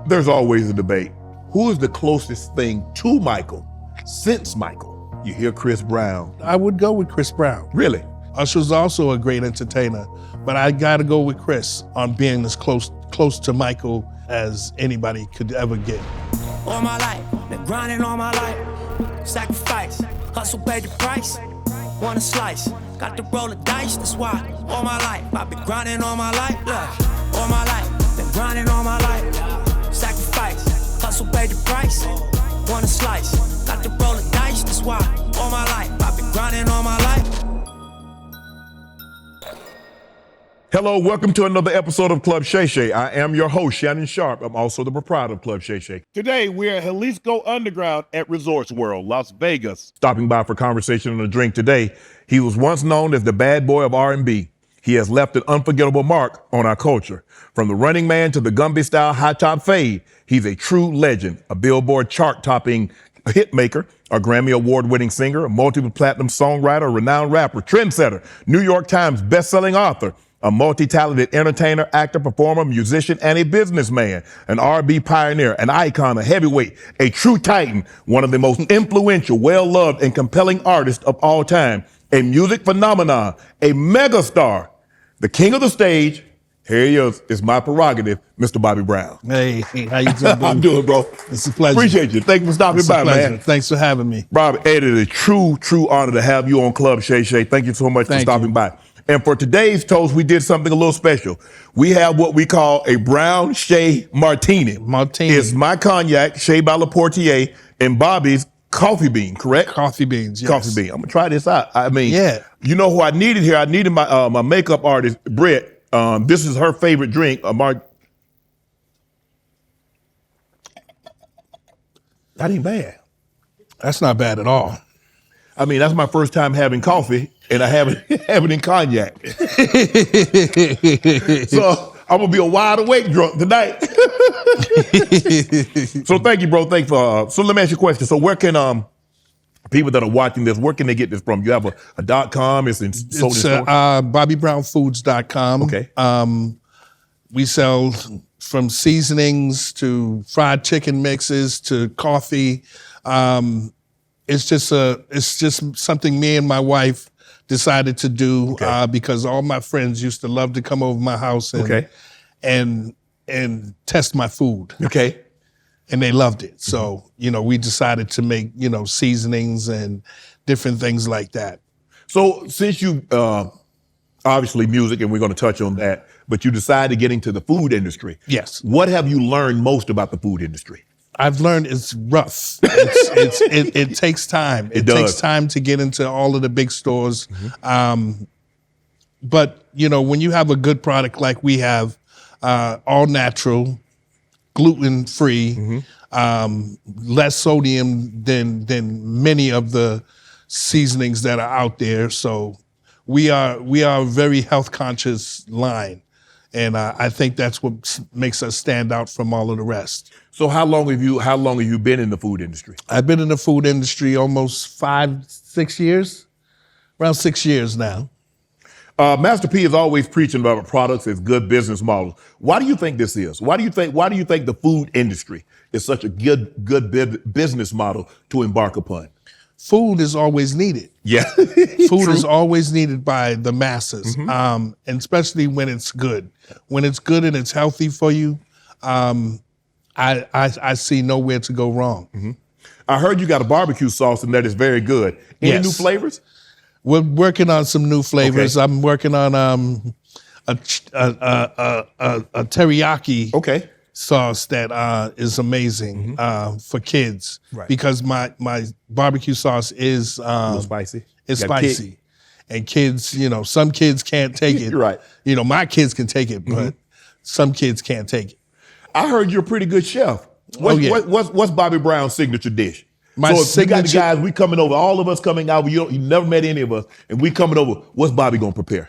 There's always a debate. Who is the closest thing to Michael since Michael? You hear Chris Brown. I would go with Chris Brown. Really? Usher's also a great entertainer, but I gotta go with Chris on being as close to Michael as anybody could ever get. All my life, been grinding all my life. Sacrifice, hustle paid the price. Want a slice, got to roll the dice, that's why. All my life, I've been grinding all my life. Look, all my life, been grinding all my life. Sacrifice, hustle paid the price. Want a slice, got to roll the dice, that's why. All my life, I've been grinding all my life. Hello, welcome to another episode of Club Shay Shay. I am your host, Shannon Sharpe. I'm also the proprietor of Club Shay Shay. Today, we're at Jalisco Underground at Resorts World, Las Vegas. Stopping by for conversation and a drink today. He was once known as the bad boy of R&B. He has left an unforgettable mark on our culture. From the Running Man to the Gumby-style high-top fade, he's a true legend, a Billboard chart-topping hit maker, a Grammy Award-winning singer, a multiple platinum songwriter, a renowned rapper, trendsetter, New York Times best-selling author, a multi-talented entertainer, actor, performer, musician, and a businessman, an R&B pioneer, an icon, a heavyweight, a true titan, one of the most influential, well-loved, and compelling artists of all time, a music phenomenon, a megastar, the king of the stage. Here he is. It's My Prerogative, Mr. Bobby Brown. Hey, how you doing? I'm doing, bro. It's a pleasure. Appreciate you. Thank you for stopping by, man. Thanks for having me. Bobby, it is a true honor to have you on Club Shay Shay. Thank you so much for stopping by. And for today's toast, we did something a little special. We have what we call a brown Shay martini. It's my cognac, Shay by La Portier, and Bobby's coffee bean, correct? Coffee beans, yes. Coffee bean. I'm gonna try this out. I mean, yeah. You know who I needed here? I needed my my makeup artist, Britt. This is her favorite drink. That ain't bad. That's not bad at all. I mean, that's my first time having coffee, and I have it in cognac. So I'm gonna be a wide awake drunk tonight. So thank you, bro. So let me ask you a question. So where can people that are watching this, where can they get this from? You have a .com. It's BobbyBrownFoods.com. Okay. We sell from seasonings to fried chicken mixes to coffee. It's just something me and my wife decided to do because all my friends used to love to come over my house and test my food. Okay. And they loved it. So, we decided to make, seasonings and different things like that. So since you, obviously music, and we're going to touch on that, but you decided to get into the food industry. Yes. What have you learned most about the food industry? I've learned it's rough. It takes time. It takes time to get into all of the big stores. Mm-hmm. But, when you have a good product like we have, all natural, gluten-free, less sodium than many of the seasonings that are out there. So we are a very health-conscious line. And I think that's what makes us stand out from all of the rest. So how long have you been in the food industry? I've been in the food industry almost 5-6 years, around 6 years now. Master P is always preaching about products as good business models. Why do you think this is? Why do you think the food industry is such a good business model to embark upon? Food is always needed. Yeah. Food is always needed by the masses, and especially when it's good. When it's good and it's healthy for you, I see nowhere to go wrong. Mm-hmm. I heard you got a barbecue sauce and that is very good. Any new flavors? We're working on some new flavors. Okay. I'm working on a teriyaki sauce that is amazing for kids because my barbecue sauce is a little spicy. It's spicy, and kids, some kids can't take it. Right. My kids can take it, but some kids can't take it. I heard you're a pretty good chef. What's Bobby Brown's signature dish? My so if we got the guys, we coming over, all of us coming out, you never met any of us, and we coming over, what's Bobby gonna prepare?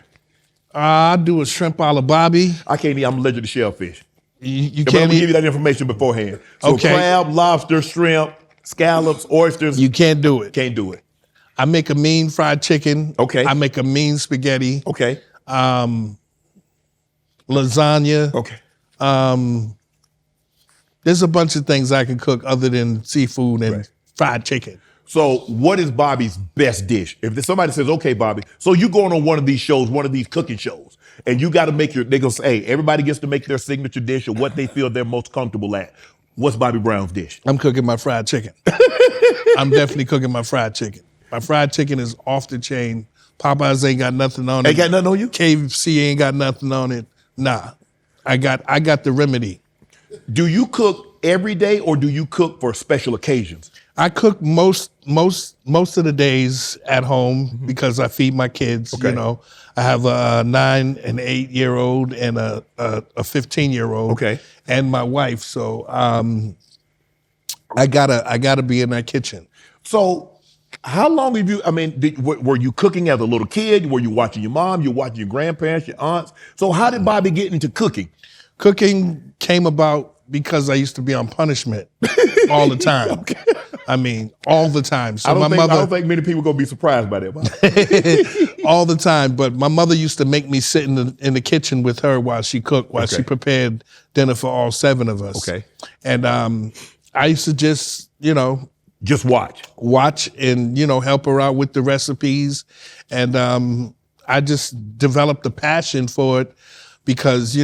I do a shrimp a la Bobby. I can't eat, I'm allergic to shellfish. You can't give you that information beforehand. So crab, lobster, shrimp, scallops, oysters. You can't do it. Can't do it. I make a mean fried chicken. Okay. I make a mean spaghetti. Okay. Lasagna. Okay. There's a bunch of things I can cook other than seafood and fried chicken. So what is Bobby's best dish? If somebody says, okay, Bobby, so you going on one of these shows, one of these cooking shows, and you got to make they gonna say, hey, everybody gets to make their signature dish or what they feel they're most comfortable at. What's Bobby Brown's dish? I'm cooking my fried chicken. I'm definitely cooking my fried chicken. My fried chicken is off the chain. Popeyes ain't got nothing on it. Ain't got nothing on you? KFC ain't got nothing on it. Nah, I got the remedy. Do you cook every day or do you cook for special occasions? I cook most of the days at home because I feed my kids. Okay. You know, I have a 9 and 8 year old and a 15-year-old. Okay. And my wife. So I gotta be in that kitchen. So how long have you, were you cooking as a little kid? Were you watching your mom? You watching your grandparents, your aunts? So how did Bobby get into cooking? Cooking came about because I used to be on punishment all the time. Okay. I mean, all the time. So I don't think many people gonna be surprised by that. Bobby. all the time. But my mother used to make me sit in the kitchen with her while she cooked, while she prepared dinner for all 7 of us. Okay. And I used to just, Just watch and, help her out with the recipes. And I just developed a passion for it because,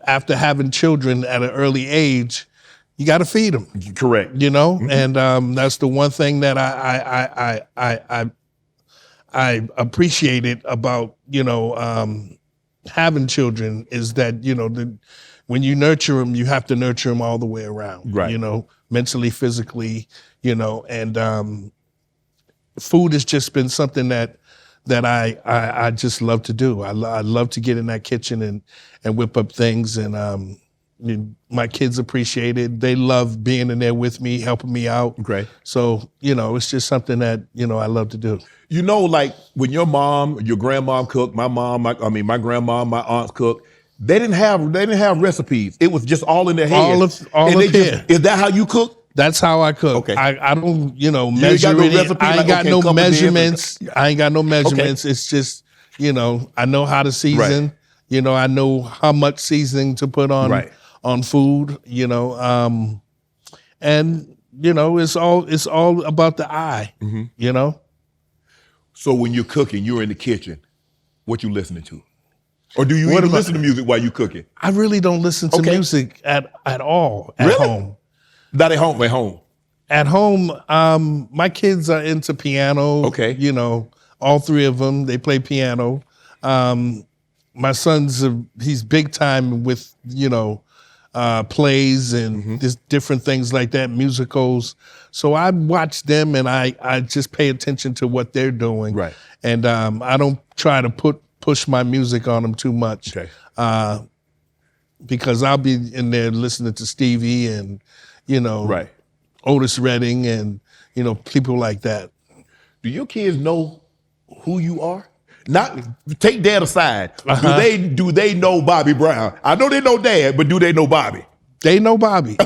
after having children at an early age, you got to feed them. Correct. And that's the one thing that I appreciated about, having children is that, when you nurture them, you have to nurture them all the way around, right. Mentally, physically, and food has just been something that I just love to do. I love to get in that kitchen and whip up things, and my kids appreciate it. They love being in there with me, helping me out. Great. So, it's just something that, I love to do. Like when your mom, your grandmom cooked, my mom, my grandma, my aunts cooked, they didn't have recipes. It was just all in their head. All up here. Is that how you cook? That's how I cook. Okay. I don't, got measure no it. recipe, I ain't like, got okay, no couple measurements. days. I ain't got no measurements. Okay. It's just, I know how to season. Right. I know how much seasoning to put on Right. on food. And it's all about the eye. Mm-hmm. So when you're cooking, you're in the kitchen. What you listening to? Or do you even listen to music while you cooking? I really don't listen to music at all at home. Not at home. At home. At home, my kids are into piano. Okay. All 3 of them, they play piano. My son's he's big time with plays and just different things like that, musicals. So I watch them and I just pay attention to what they're doing. Right. And I don't try to push my music on them too much. Okay. Because I'll be in there listening to Stevie and, Right. Otis Redding and, people like that. Do your kids know who you are? Not take Dad aside. Do they know Bobby Brown? I know they know Dad, but do they know Bobby? They know Bobby.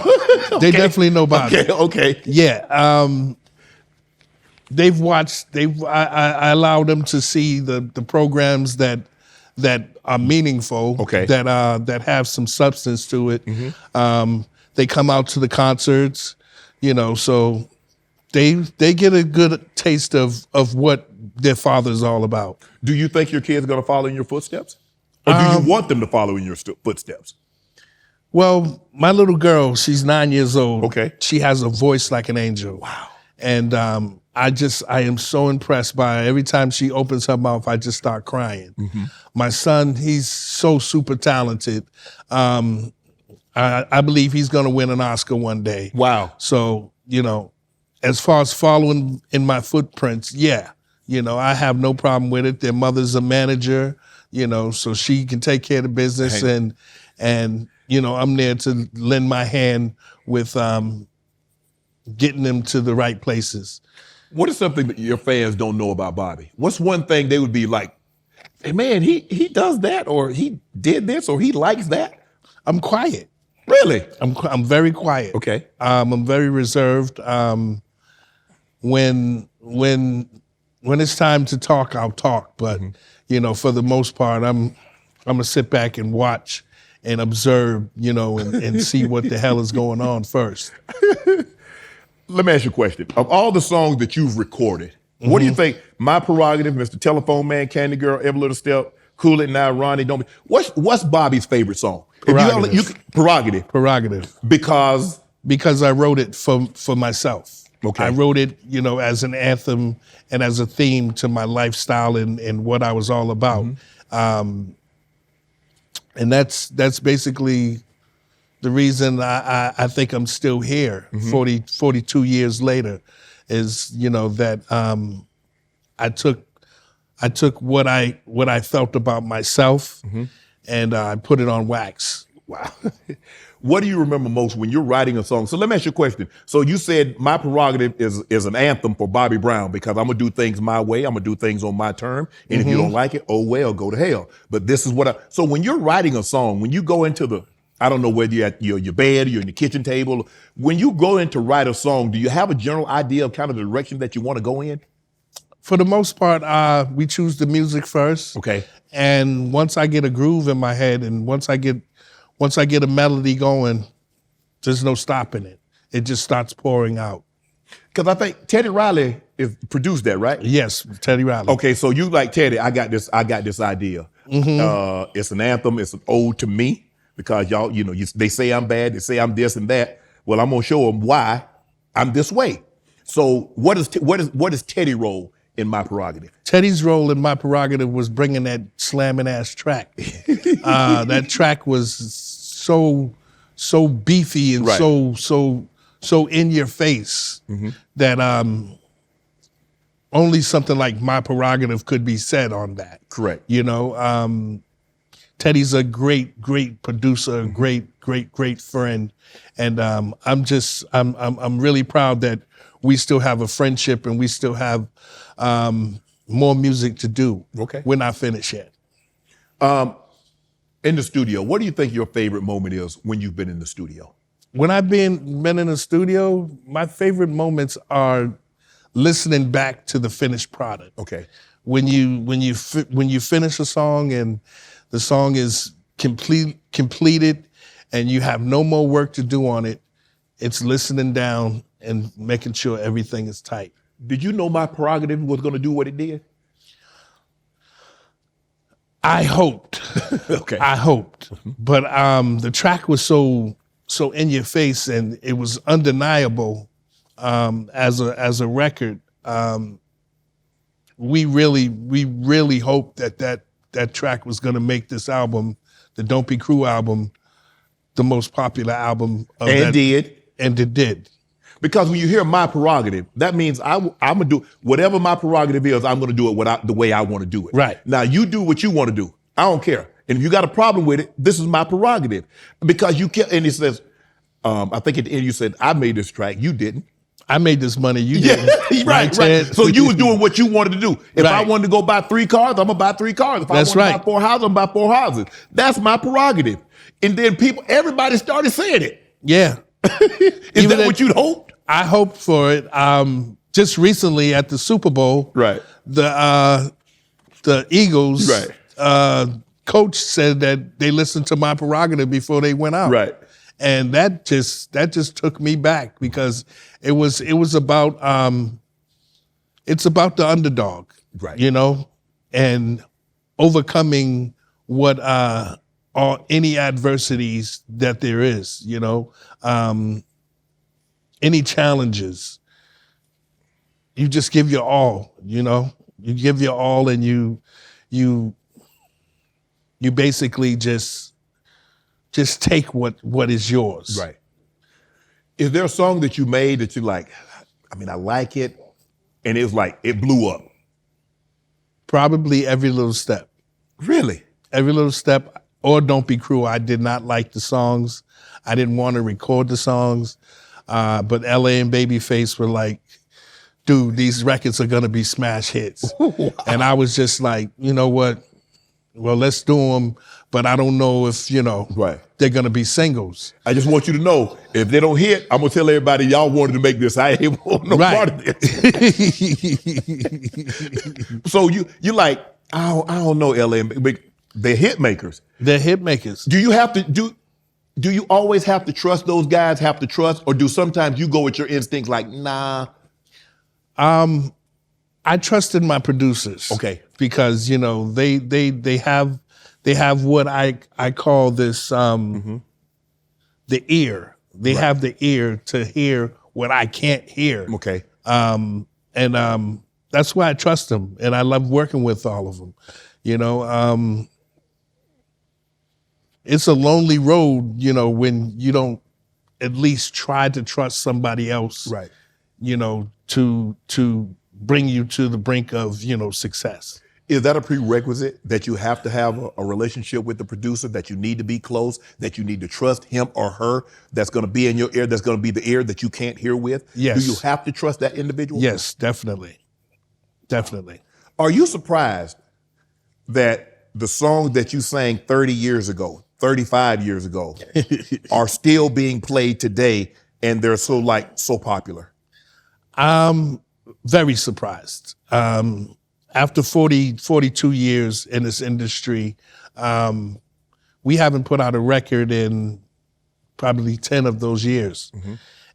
They definitely know Bobby. Okay. Yeah. They've watched. I allow them to see the programs that are meaningful. Okay. That have some substance to it. They come out to the concerts. So they get a good taste of what their father's all about. Do you think your kids are going to follow in your footsteps? Or do you want them to follow in your footsteps? Well, my little girl, she's 9 years old. Okay. She has a voice like an angel. Wow. And I am so impressed by her. Every time she opens her mouth, I just start crying. My son, he's so super talented. I believe he's going to win an Oscar one day. Wow. So, as far as following in my footprints, yeah. I have no problem with it. Their mother's a manager, so she can take care of the business and I'm there to lend my hand with getting them to the right places. What is something that your fans don't know about Bobby? What's one thing they would be like, hey man, he does that, or he did this, or he likes that? I'm quiet. Really? I'm very quiet. Okay. I'm very reserved. When it's time to talk, I'll talk. But for the most part, I'm gonna sit back and watch and observe, and see what the hell is going on first. Let me ask you a question. Of all the songs that you've recorded, what do you think? My Prerogative, Mr. Telephone Man, Candy Girl, Every Little Step, Cool It Now, Ronnie, Don't Be. What's Bobby's favorite song? Prerogative. Prerogative. Prerogative. Because I wrote it for myself. Okay. I wrote it, as an anthem and as a theme to my lifestyle and what I was all about. And that's basically the reason I think I'm still here 42 years later is, that I took what I felt about myself and I put it on wax. Wow. What do you remember most when you're writing a song? So let me ask you a question. So you said My Prerogative is an anthem for Bobby Brown because I'm going to do things my way. I'm going to do things on my term. And if you don't like it, oh, well, go to hell. But this is what so when you're writing a song, when you go into I don't know whether you're at your bed, you're in the kitchen table. When you go in to write a song, do you have a general idea of kind of the direction that you want to go in? For the most part, we choose the music first. Okay. And once I get a groove in my head and once I get a melody going, there's no stopping it. It just starts pouring out. Because I think Teddy Riley produced that, right? Yes, Teddy Riley. Okay, so you like Teddy, I got this idea. It's an anthem, it's an ode to me because y'all, they say I'm bad, they say I'm this and that. Well, I'm gonna show them why I'm this way. So what is Teddy's role in My Prerogative? Teddy's role in My Prerogative was bringing that slamming ass track. That track was so beefy and so in your face that only something like My Prerogative could be said on that. Correct. Teddy's a great producer, great friend, and I'm really proud that we still have a friendship and we still have more music to do. Okay. We're not finished yet. In the studio, what do you think your favorite moment is when you've been in the studio? When I've been in the studio, my favorite moments are listening back to the finished product. Okay. When you finish a song and the song is completed and you have no more work to do on it, it's listening down and making sure everything is tight. Did you know My Prerogative was going to do what it did? I hoped. Okay. I hoped. But the track was so in your face and it was undeniable as a record. We really hoped that track was going to make this album, the Don't Be Crew album, the most popular album of and it did. Because when you hear My Prerogative, that means I'm gonna do whatever my prerogative is. I'm gonna do it the way I want to do it. Right. Now you do what you want to do. I don't care. And if you got a problem with it, this is my prerogative. Because you can't. And he says, I think at the end you said, I made this track. You didn't. I made this money. You didn't. Right. So you was doing what you wanted to do. If I wanted to go buy 3 cars, I'm gonna buy 3 cars. If I wanted to buy 4 houses, I'm gonna buy 4 houses. That's my prerogative. And then everybody started saying it. Yeah. Is that what you'd hoped? I hoped for it. Just recently at the Super Bowl, right? The Eagles, right? Coach said that they listened to My Prerogative before they went out, right? And that just took me back because it was about it's about the underdog, right? And overcoming what any adversities that there is, any challenges, you just give your all, you give your all and you basically just take what is yours. Right. Is there a song that you made that you like, I like it, and it's like, it blew up? Probably Every Little Step. Really? Every Little Step or Don't Be Cruel. I did not like the songs. I didn't want to record the songs. But LA and Babyface were like, dude, these records are gonna be smash hits. Wow. And I was just like, you know what? Well, let's do them, but I don't know if, they're gonna be singles. I just want you to know, if they don't hit, I'm gonna tell everybody y'all wanted to make this. I ain't want no part of this. So you like, I don't know, LA, but They're hit makers. They're hit makers. Do you have to do you always have to trust those guys, have to trust, or do sometimes you go with your instincts like, nah? I trusted my producers. Okay. Because, you know, they have what I call this the ear. They have the ear to hear what I can't hear. Okay. That's why I trust them, and I love working with all of them. You know, it's a lonely road, you know, when you don't at least try to trust somebody else, Right. you know, to bring you to the brink of, you know, success. Is that a prerequisite that you have to have a relationship with the producer, that you need to be close, that you need to trust him or her, that's going to be in your ear, that's going to be the ear that you can't hear with? Yes. Do you have to trust that individual? Yes, definitely. Definitely. Are you surprised that the songs that you sang 30 years ago, 35 years ago, are still being played today and they're so popular? Very surprised. After 42 years in this industry, we haven't put out a record in probably 10 of those years.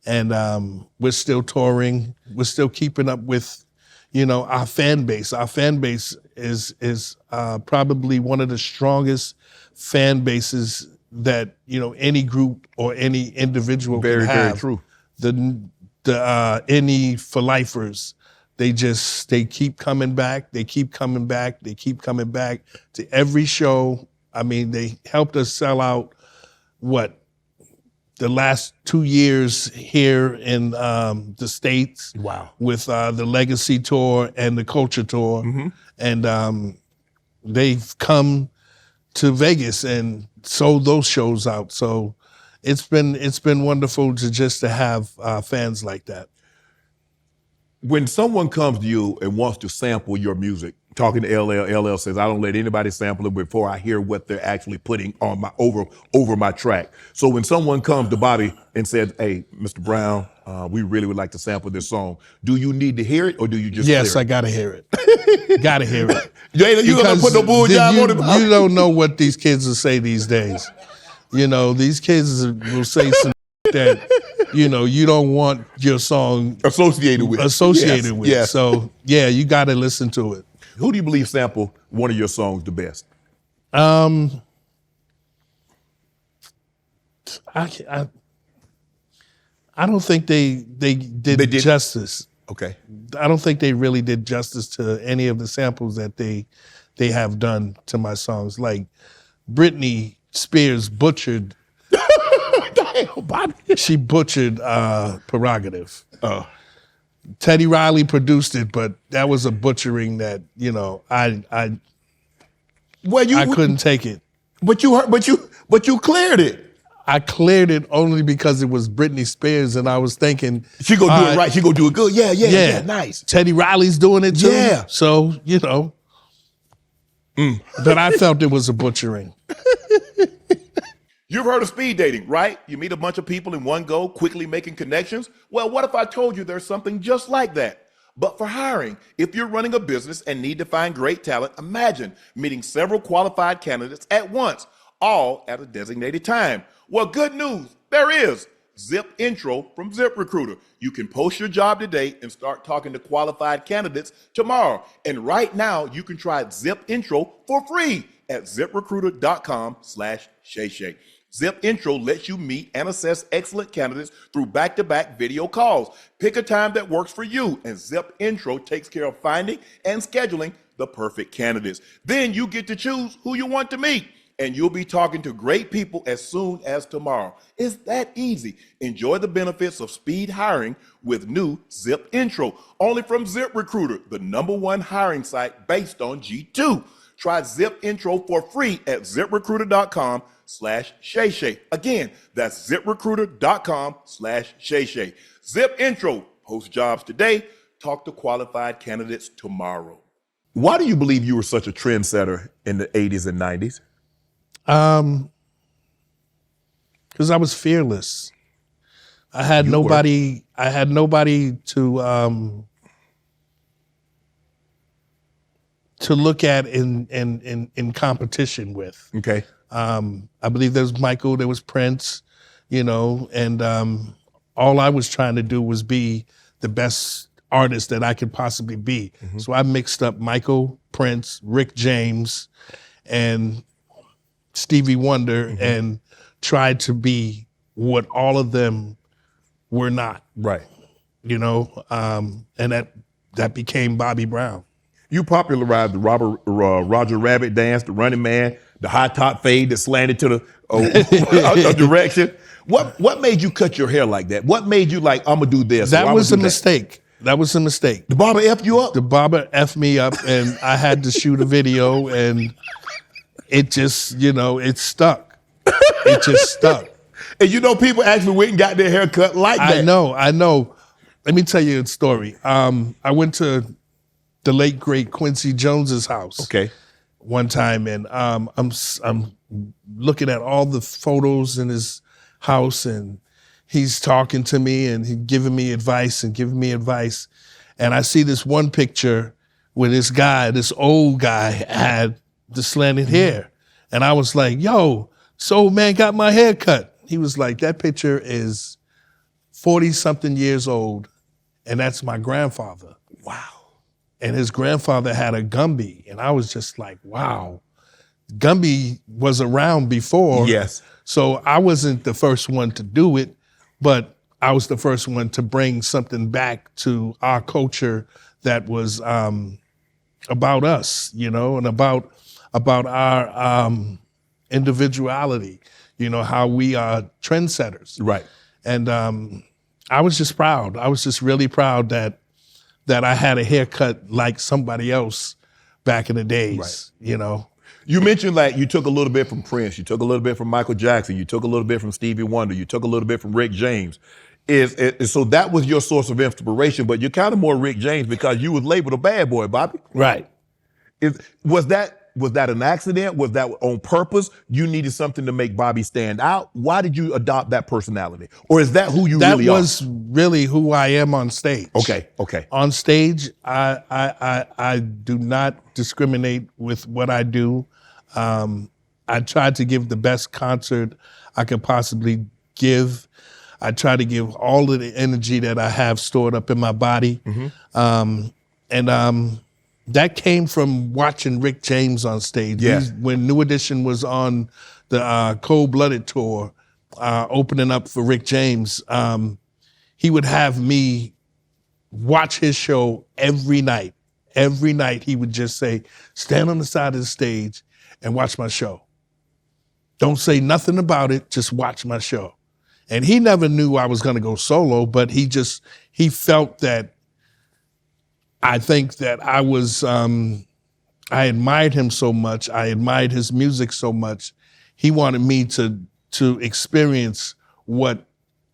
And we're still touring. We're still keeping up with, you know, our fan base. Our fan base is probably one of the strongest fan bases that, you know, any group or any individual can have. Very true. The any for lifers, they keep coming back. They keep coming back. They keep coming back to every show. I mean, they helped us sell out the last 2 years here in the States. Wow. With the Legacy Tour and the Culture Tour. And they've come to Vegas and sold those shows out. So it's been wonderful to have fans like that. When someone comes to you and wants to sample your music, talking to LL says, I don't let anybody sample it before I hear what they're actually putting on my over my track. So when someone comes to Bobby and says, hey, Mr. Brown, we really would like to sample this song, do you need to hear it or do you just Yes, clear I it? gotta hear it. Gotta hear it. You gonna put no bull job on it? You don't know what these kids will say these days. You know, these kids will say some that, you know, you don't want your song associated with. Yes. So yeah, you gotta listen to it. Who do you believe sampled one of your songs the best? I don't think they did justice. Okay. I don't think they really did justice to any of the samples that they have done to my songs. Like Britney Spears butchered. She butchered Prerogative. Teddy Riley produced it, but that was a butchering that, you know, I couldn't take it. But you cleared it. I cleared it only because it was Britney Spears, and I was thinking she gonna do it right. She gonna do it good. Yeah. Nice. Teddy Riley's doing it too. Yeah. So, you know, but I felt it was a butchering. You've heard of speed dating, right? You meet a bunch of people in one go, quickly making connections. Well, what if I told you there's something just like that? But for hiring, if you're running a business and need to find great talent, imagine meeting several qualified candidates at once, all at a designated time. Well, good news, there is Zip Intro from ZipRecruiter. You can post your job today and start talking to qualified candidates tomorrow. And right now, you can try Zip Intro for free at ziprecruiter.com/Shay Shay. Zip Intro lets you meet and assess excellent candidates through back-to-back video calls. Pick a time that works for you, and Zip Intro takes care of finding and scheduling the perfect candidates. Then you get to choose who you want to meet, and you'll be talking to great people as soon as tomorrow. It's that easy. Enjoy the benefits of speed hiring with new Zip Intro, only from ZipRecruiter, the #1 hiring site based on G2. Try Zip Intro for free at ziprecruiter.com/Shay Shay. Again, that's ziprecruiter.com/Shay Shay. Zip Intro, post jobs today, talk to qualified candidates tomorrow. Why do you believe you were such a trendsetter in the 80s and 90s? Because I was fearless. I had nobody to look at in competition with. Okay. I believe there was Michael, there was Prince, and all I was trying to do was be the best artist that I could possibly be. So I mixed up Michael, Prince, Rick James, and Stevie Wonder, and tried to be what all of them were not. Right. And that became Bobby Brown. You popularized the Roger Rabbit dance, the Running Man, the high top fade that slanted to the direction. What made you cut your hair like that? What made you like, I'm gonna do this? That was a mistake. That was a mistake. The barber F you up? The barber F me up, and I had to shoot a video, and it just, it stuck. It just stuck. And people actually went and got their hair cut like that. I know. Let me tell you a story. I went to the late great Quincy Jones's house. Okay. One time, and I'm looking at all the photos in his house, and he's talking to me and he's giving me advice. And I see this one picture where this old guy had the slanted hair. And I was like, yo, so man got my hair cut. He was like, that picture is 40 something years old, and that's my grandfather. Wow. And his grandfather had a Gumby. And I was just like, wow. Gumby was around before. Yes. So I wasn't the first one to do it, but I was the first one to bring something back to our culture that was about us, and about our individuality, how we are trendsetters. Right. And I was just proud. I was just really proud that I had a haircut like somebody else back in the days, right. You mentioned you took a little bit from Prince, you took a little bit from Michael Jackson, you took a little bit from Stevie Wonder, you took a little bit from Rick James. So that was your source of inspiration, but you're kind of more Rick James because you was labeled a bad boy, Bobby. Right. Was that an accident? Was that on purpose? You needed something to make Bobby stand out? Why did you adopt that personality? Or is that who you really are? That was really who I am on stage. Okay. On stage, I do not discriminate with what I do. I try to give the best concert I could possibly give. I try to give all of the energy that I have stored up in my body. That came from watching Rick James on stage. Yeah. When New Edition was on the Cold Blooded tour, opening up for Rick James, he would have me watch his show every night. Every night he would just say, stand on the side of the stage and watch my show. Don't say nothing about it, just watch my show. And he never knew I was gonna go solo, but he felt that I think that I admired him so much, I admired his music so much, he wanted me to experience what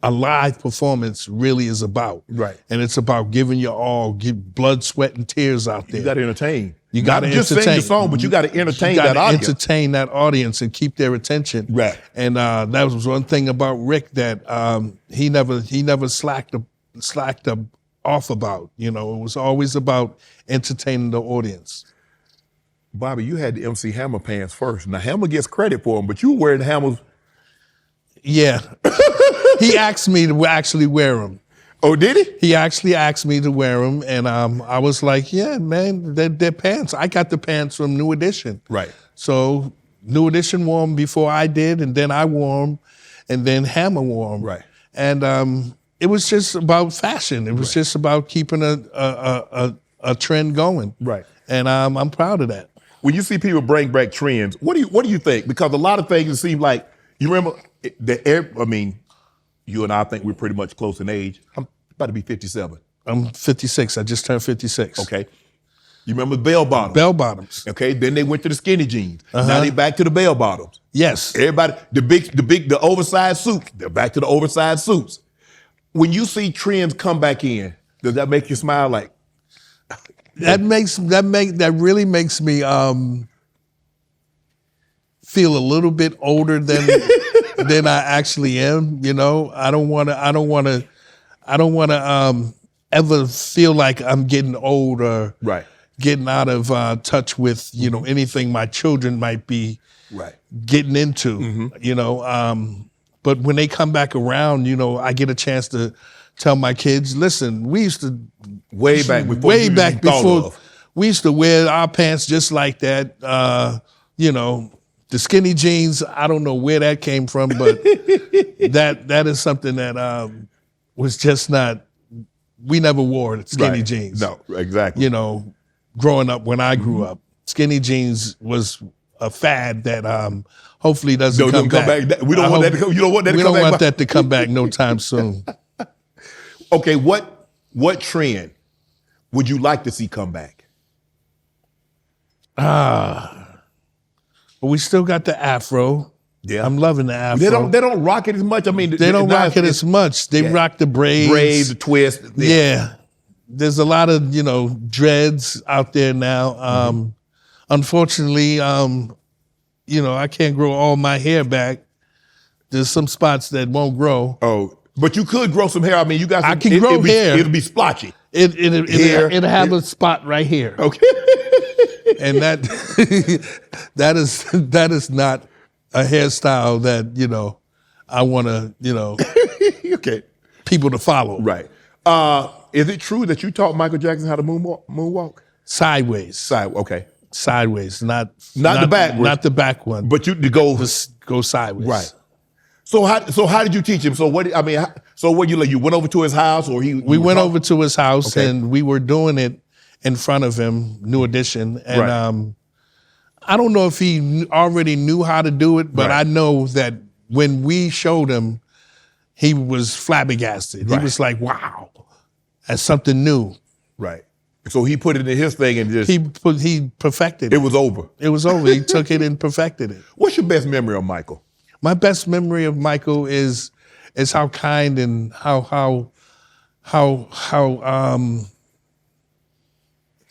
a live performance really is about. Right. And it's about giving your all, give blood, sweat, and tears out there. You got to entertain. You got to just sing the song, but you got to entertain that audience. Entertain that audience and keep their attention. Right. And that was one thing about Rick that he never slacked off about. It was always about entertaining the audience. Bobby, you had the MC Hammer pants first. Now Hammer gets credit for them, but you were wearing Hammer's. Yeah. He asked me to actually wear them. Oh, did he? He actually asked me to wear them, and I was like, yeah, man, they're pants. I got the pants from New Edition. Right. So New Edition wore them before I did, and then I wore them, and then Hammer wore them. Right. And it was just about fashion. It was just about keeping a trend going. Right. And I'm proud of that. When you see people bring back trends, what do you think? Because a lot of things seem like, you remember, you and I think we're pretty much close in age. I'm about to be 57. I'm 56. I just turned 56. Okay. You remember bell bottoms? Bell bottoms. Okay. Then they went to the skinny jeans. Now they back to the bell bottoms. Yes. Everybody, the oversized suits. They're back to the oversized suits. When you see trends come back in, does that make you smile? Like that really makes me feel a little bit older than than I actually am. I don't want to ever feel like I'm getting old or right. getting out of touch with, you know, anything my children might be Right. getting into, you know. But when they come back around, you know, I get a chance to tell my kids, listen, we used to Way back before you even thought of. we used to wear our pants just like that. You know, the skinny jeans, I don't know where that came from, but that is something that was just not, we never wore skinny Right. jeans. No, exactly. You know, growing up when I grew up, skinny jeans was a fad that hopefully doesn't come back. We don't want that to come. You don't want that to We come don't back. want that to come back no time soon. Okay, what trend would you like to see come back? But we still got the afro. Yeah. I'm loving the afro. They don't rock it as much. I mean, They don't rock it as much. They rock the braids. braids, the twist. Yeah. There's a lot of, you know, dreads out there now. Unfortunately, you know, I can't grow all my hair back. There's some spots that won't grow. Oh, but you could grow some hair. I mean, you got. I can grow hair. It'll be splotchy. It'll have a spot right here. Okay. And that is not a hairstyle that, you know, I want to, you know, Okay. people to follow. Right. Is it true that you taught Michael Jackson how to moonwalk? Sideways. Okay. Sideways, not the backward. Not the back one. But you to go Just go sideways. right. So how did you teach him? So what you went over to his house or We went over to his house Okay. and we were doing it in front of him, New Edition. And Right. I don't know if he already knew how to do it, but Right. I know that when we showed him, he was flabbergasted. Right. He was like, wow, that's something new. Right. So he put it in his thing and just He perfected it it. was over. It was over. He took it and perfected it. What's your best memory of Michael? My best memory of Michael is how kind and how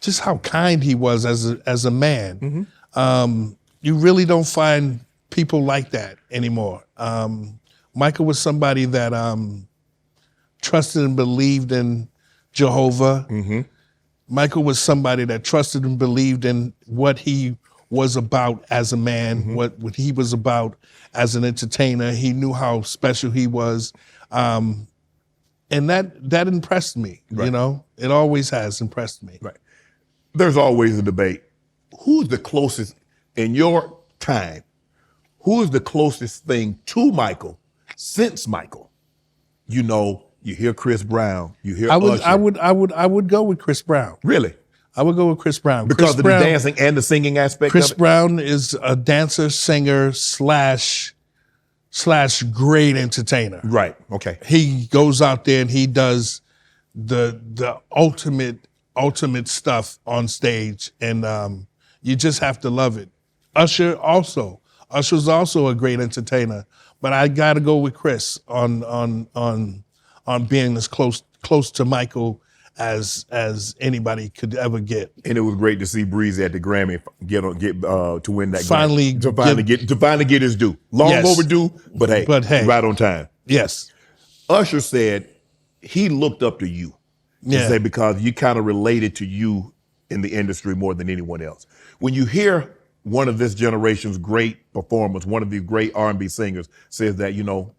just how kind he was as a man. You really don't find people like that anymore. Michael was somebody that trusted and believed in Jehovah. Michael was somebody that trusted and believed in what he was about as a man, what he was about as an entertainer. He knew how special he was. And that impressed me, you know? It always has impressed me. Right. There's always a debate. Who's the closest in your time? Who is the closest thing to Michael since Michael? You know, you hear Chris Brown, you hear Usher. I would go with Chris Brown. Really? I would go with Chris Brown. Because Chris of Brown, the dancing and the singing aspect Chris of it? Brown is a dancer, singer, slash great entertainer. Right. Okay. He goes out there and he does the ultimate stuff on stage, and you just have to love it. Usher's also a great entertainer, but I got to go with Chris on being as close to Michael as anybody could ever get. And it was great to see Breezy at the Grammy get to win that Finally Grammy. To finally get his due. Long Yes. overdue, but hey, right on time. Yes. Usher said he looked up to you. Yeah. To say because you kind of related to you in the industry more than anyone else. When you hear one of this generation's great performers, one of these great R&B singers says that, you know,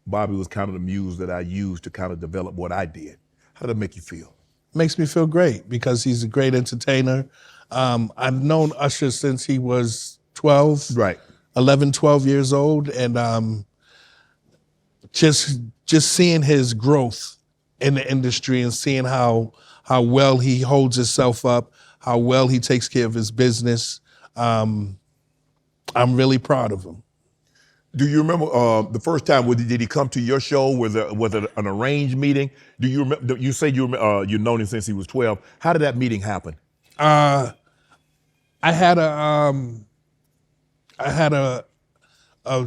Bobby was kind of the muse that I used to kind of develop what I did. How did that make you feel? Makes me feel great because he's a great entertainer. I've known Usher since he was 12, Right. 11, 12 years old. And just seeing his growth in the industry and seeing how well he holds himself up, how well he takes care of his business. I'm really proud of him. Do you remember the first time? Did he come to your show? Was it an arranged meeting? Do you remember? You say you've known him since he was 12. How did that meeting happen? I had a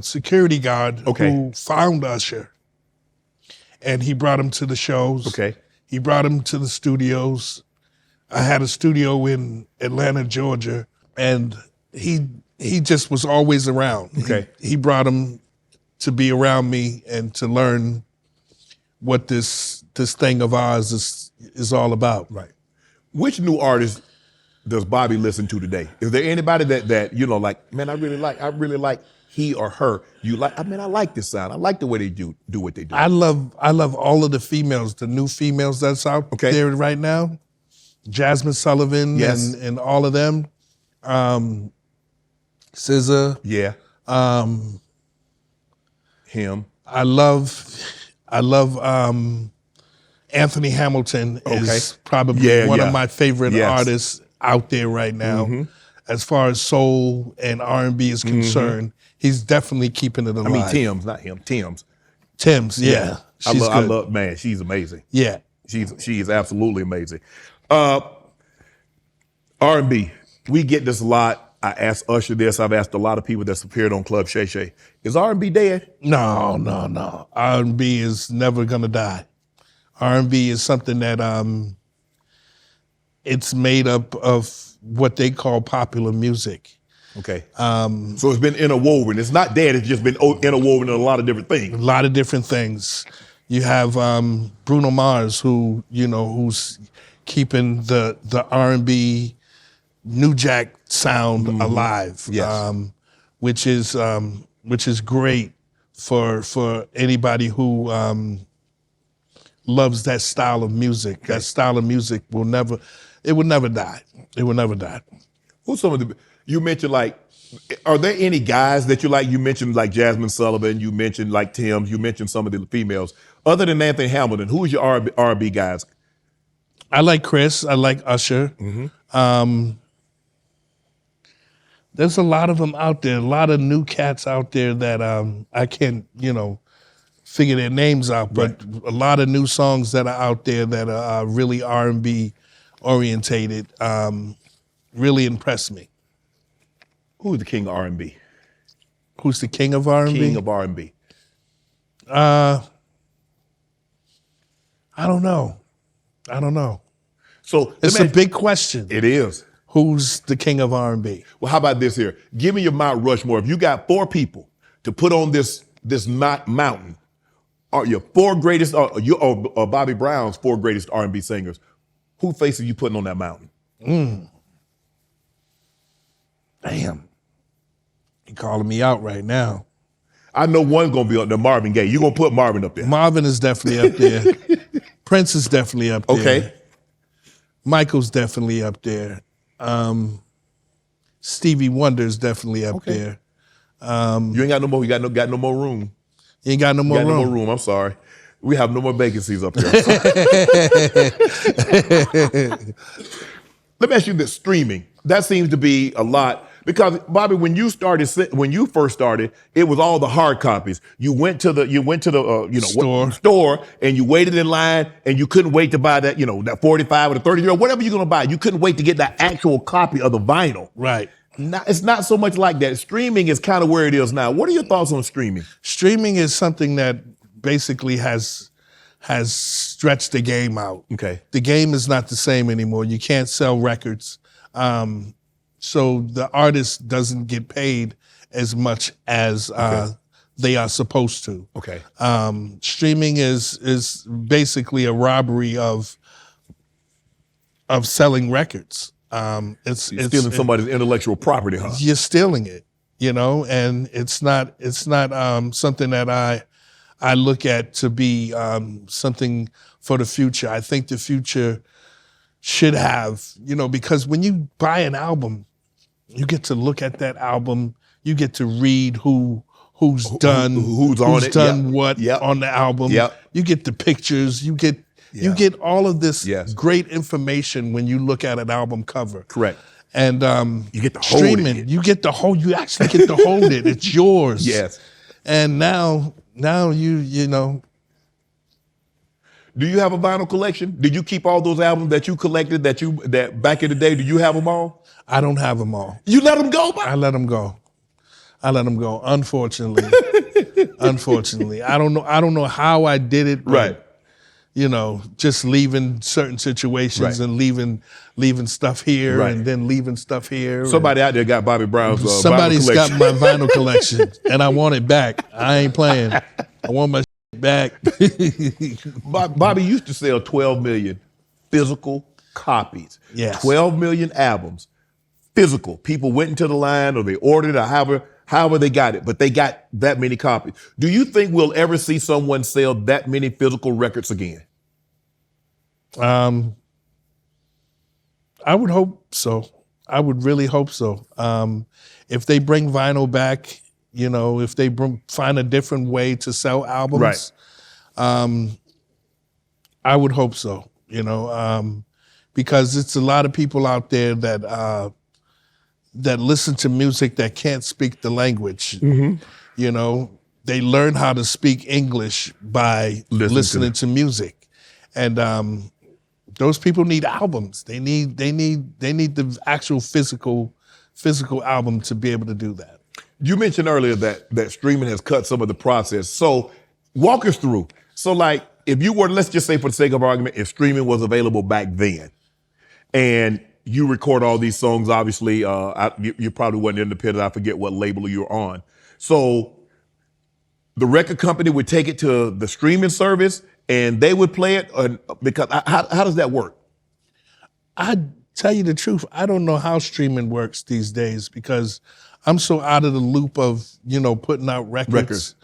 security guard who found Usher, and he brought him to the shows. Okay. He brought him to the studios. I had a studio in Atlanta, Georgia, and he just was always around. Okay. He brought him to be around me and to learn what this thing of ours is all about. Right. Which new artist does Bobby listen to today? Is there anybody that you know, like, man, I really like he or her? You like? I mean, I like this sound. I like the way they do what they do. I love all of the females, the new females that's out there right now. Jasmine Sullivan and all of them. SZA. Yeah. Him. I love Anthony Hamilton is probably one of my favorite artists out there right now. As far as soul and R&B is concerned, he's definitely keeping it alive. I mean, Tim's, not him. Tim's, yeah. I love, man, she's amazing. Yeah. She is absolutely amazing. R&B, we get this a lot. I asked Usher this. I've asked a lot of people that's appeared on Club Shay Shay. Is R&B dead? No. R&B is never gonna die. R&B is something that it's made up of what they call popular music. Okay. So it's been interwoven. It's not dead. It's just been interwoven in a lot of different things. A lot of different things. You have Bruno Mars, who's keeping the R&B New Jack sound alive. Yes. Which is great for anybody who loves that style of music. That style of music will never die. It will never die. Who's some of the, you mentioned, like, are there any guys that you like? You mentioned like Jasmine Sullivan, you mentioned like Tim, you mentioned some of the females. Other than Anthony Hamilton, who is your R&B guys? I like Chris, I like Usher. There's a lot of them out there, a lot of new cats out there that I can't, figure their names out, but a lot of new songs that are out there that are really R&B orientated really impress me. Who is the king of R&B? Who's the king of R&B? King of R&B. I don't know. So it's a big question. It is. Who's the king of R&B? Well, how about this here? Give me your Mount Rushmore. If you got 4 people to put on this mountain, are your 4 greatest, or Bobby Brown's 4 greatest R&B singers, who faces you putting on that mountain? Damn. You're calling me out right now. I know one's gonna be up there, Marvin Gaye. You're gonna put Marvin up there. Marvin is definitely up there. Prince is definitely up there. Okay. Michael's definitely up there. Stevie Wonder is definitely up there. You ain't got no more. You got no more room. You ain't got no more room. No more room. I'm sorry. We have no more vacancies up there. Let me ask you this: streaming. That seems to be a lot. Because Bobby, when you first started, it was all the hard copies. You went to the store and you waited in line and you couldn't wait to buy that that 45 or the 30 or whatever you're gonna buy. You couldn't wait to get that actual copy of the vinyl. Right. It's not so much like that. Streaming is kind of where it is now. What are your thoughts on streaming? Streaming is something that basically has stretched the game out. Okay. The game is not the same anymore. You can't sell records. So the artist doesn't get paid as much as they are supposed to. Okay. Streaming is basically a robbery of selling records. It's stealing somebody's intellectual property, huh? You're stealing it, and it's not something that I look at to be something for the future. I think the future should have, because when you buy an album, you get to look at that album. You get to read who's done what on the album. Yep. You get the pictures. You get all of this great information when you look at an album cover. Correct. And you get to hold streaming, it. you actually get to hold it. It's yours. Yes. And now you know. Do you have a vinyl collection? Did you keep all those albums that you collected that back in the day? Do you have them all? I don't have them all. You let them go? I let them go. Unfortunately. I don't know how I did it. Right. Just leaving certain situations and leaving stuff here and then leaving stuff here. Somebody out there got Bobby Brown's somebody's vinyl collection. got my vinyl collection and I want it back. I ain't playing. I want my back. Bobby used to sell 12 million physical copies. Yes. 12 million albums. Physical. People went into the line or they ordered it or however they got it, but they got that many copies. Do you think we'll ever see someone sell that many physical records again? I would hope so. I would really hope so. If they bring vinyl back, if they find a different way to sell albums, I would hope so, because it's a lot of people out there that listen to music that can't speak the language. They learn how to speak English by listening to music. And those people need albums. They need the actual physical album to be able to do that. You mentioned earlier that streaming has cut some of the process. So walk us through. So like if you were, let's just say for the sake of argument, if streaming was available back then and you record all these songs, obviously you probably wasn't independent. I forget what label you were on. So the record company would take it to the streaming service and they would play it? Because how does that work? I tell you the truth, I don't know how streaming works these days because I'm so out of the loop of, putting out records.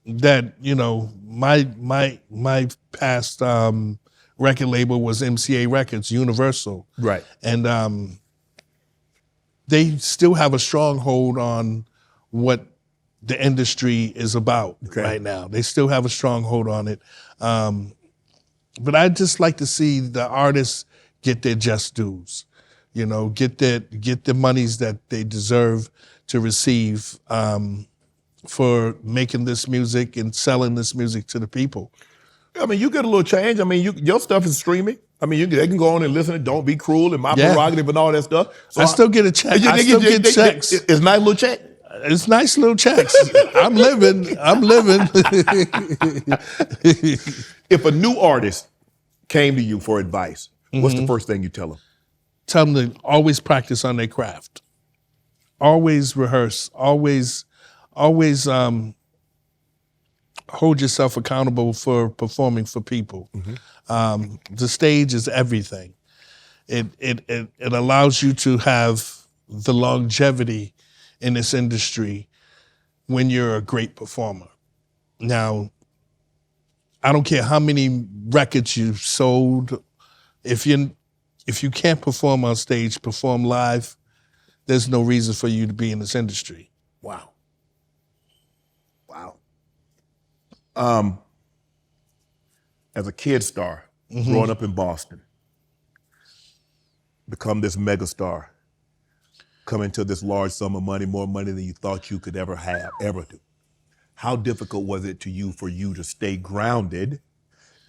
That, my past record label was MCA Records, Universal. Right. And they still have a strong hold on what the industry is about right now. They still have a strong hold on it. But I'd just like to see the artists get their just dues, get the monies that they deserve to receive for making this music and selling this music to the people. I mean, you get a little change. I mean, your stuff is streaming. I mean, they can go on and listen to Don't Be Cruel and My Prerogative and all that stuff. So I still get a check. I still get checks. It's a nice little check. It's nice little checks. I'm living. If a new artist came to you for advice, what's the first thing you tell them? Tell them to always practice on their craft. Always rehearse. Always hold yourself accountable for performing for people. The stage is everything. It allows you to have the longevity in this industry when you're a great performer. Now, I don't care how many records you've sold. If you can't perform on stage, perform live, there's no reason for you to be in this industry. Wow. As a kid star, growing up in Boston, become this megastar, come into this large sum of money, more money than you thought you could ever do. How difficult was it for you to stay grounded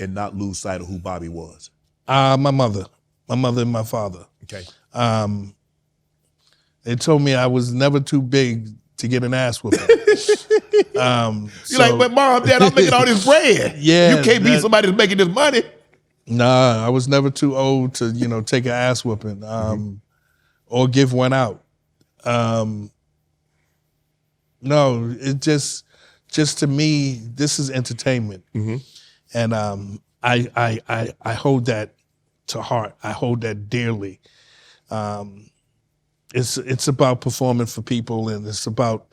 and not lose sight of who Bobbi was? My mother and my father. Okay. They told me I was never too big to get an ass whooping. You're like, but Mom, Dad, I'm making all this bread. Yeah, you can't be somebody that's making this money. Nah, I was never too old to, take an ass whooping or give one out. No, it just to me, this is entertainment, and I hold that to heart. I hold that dearly. It's about performing for people, and it's about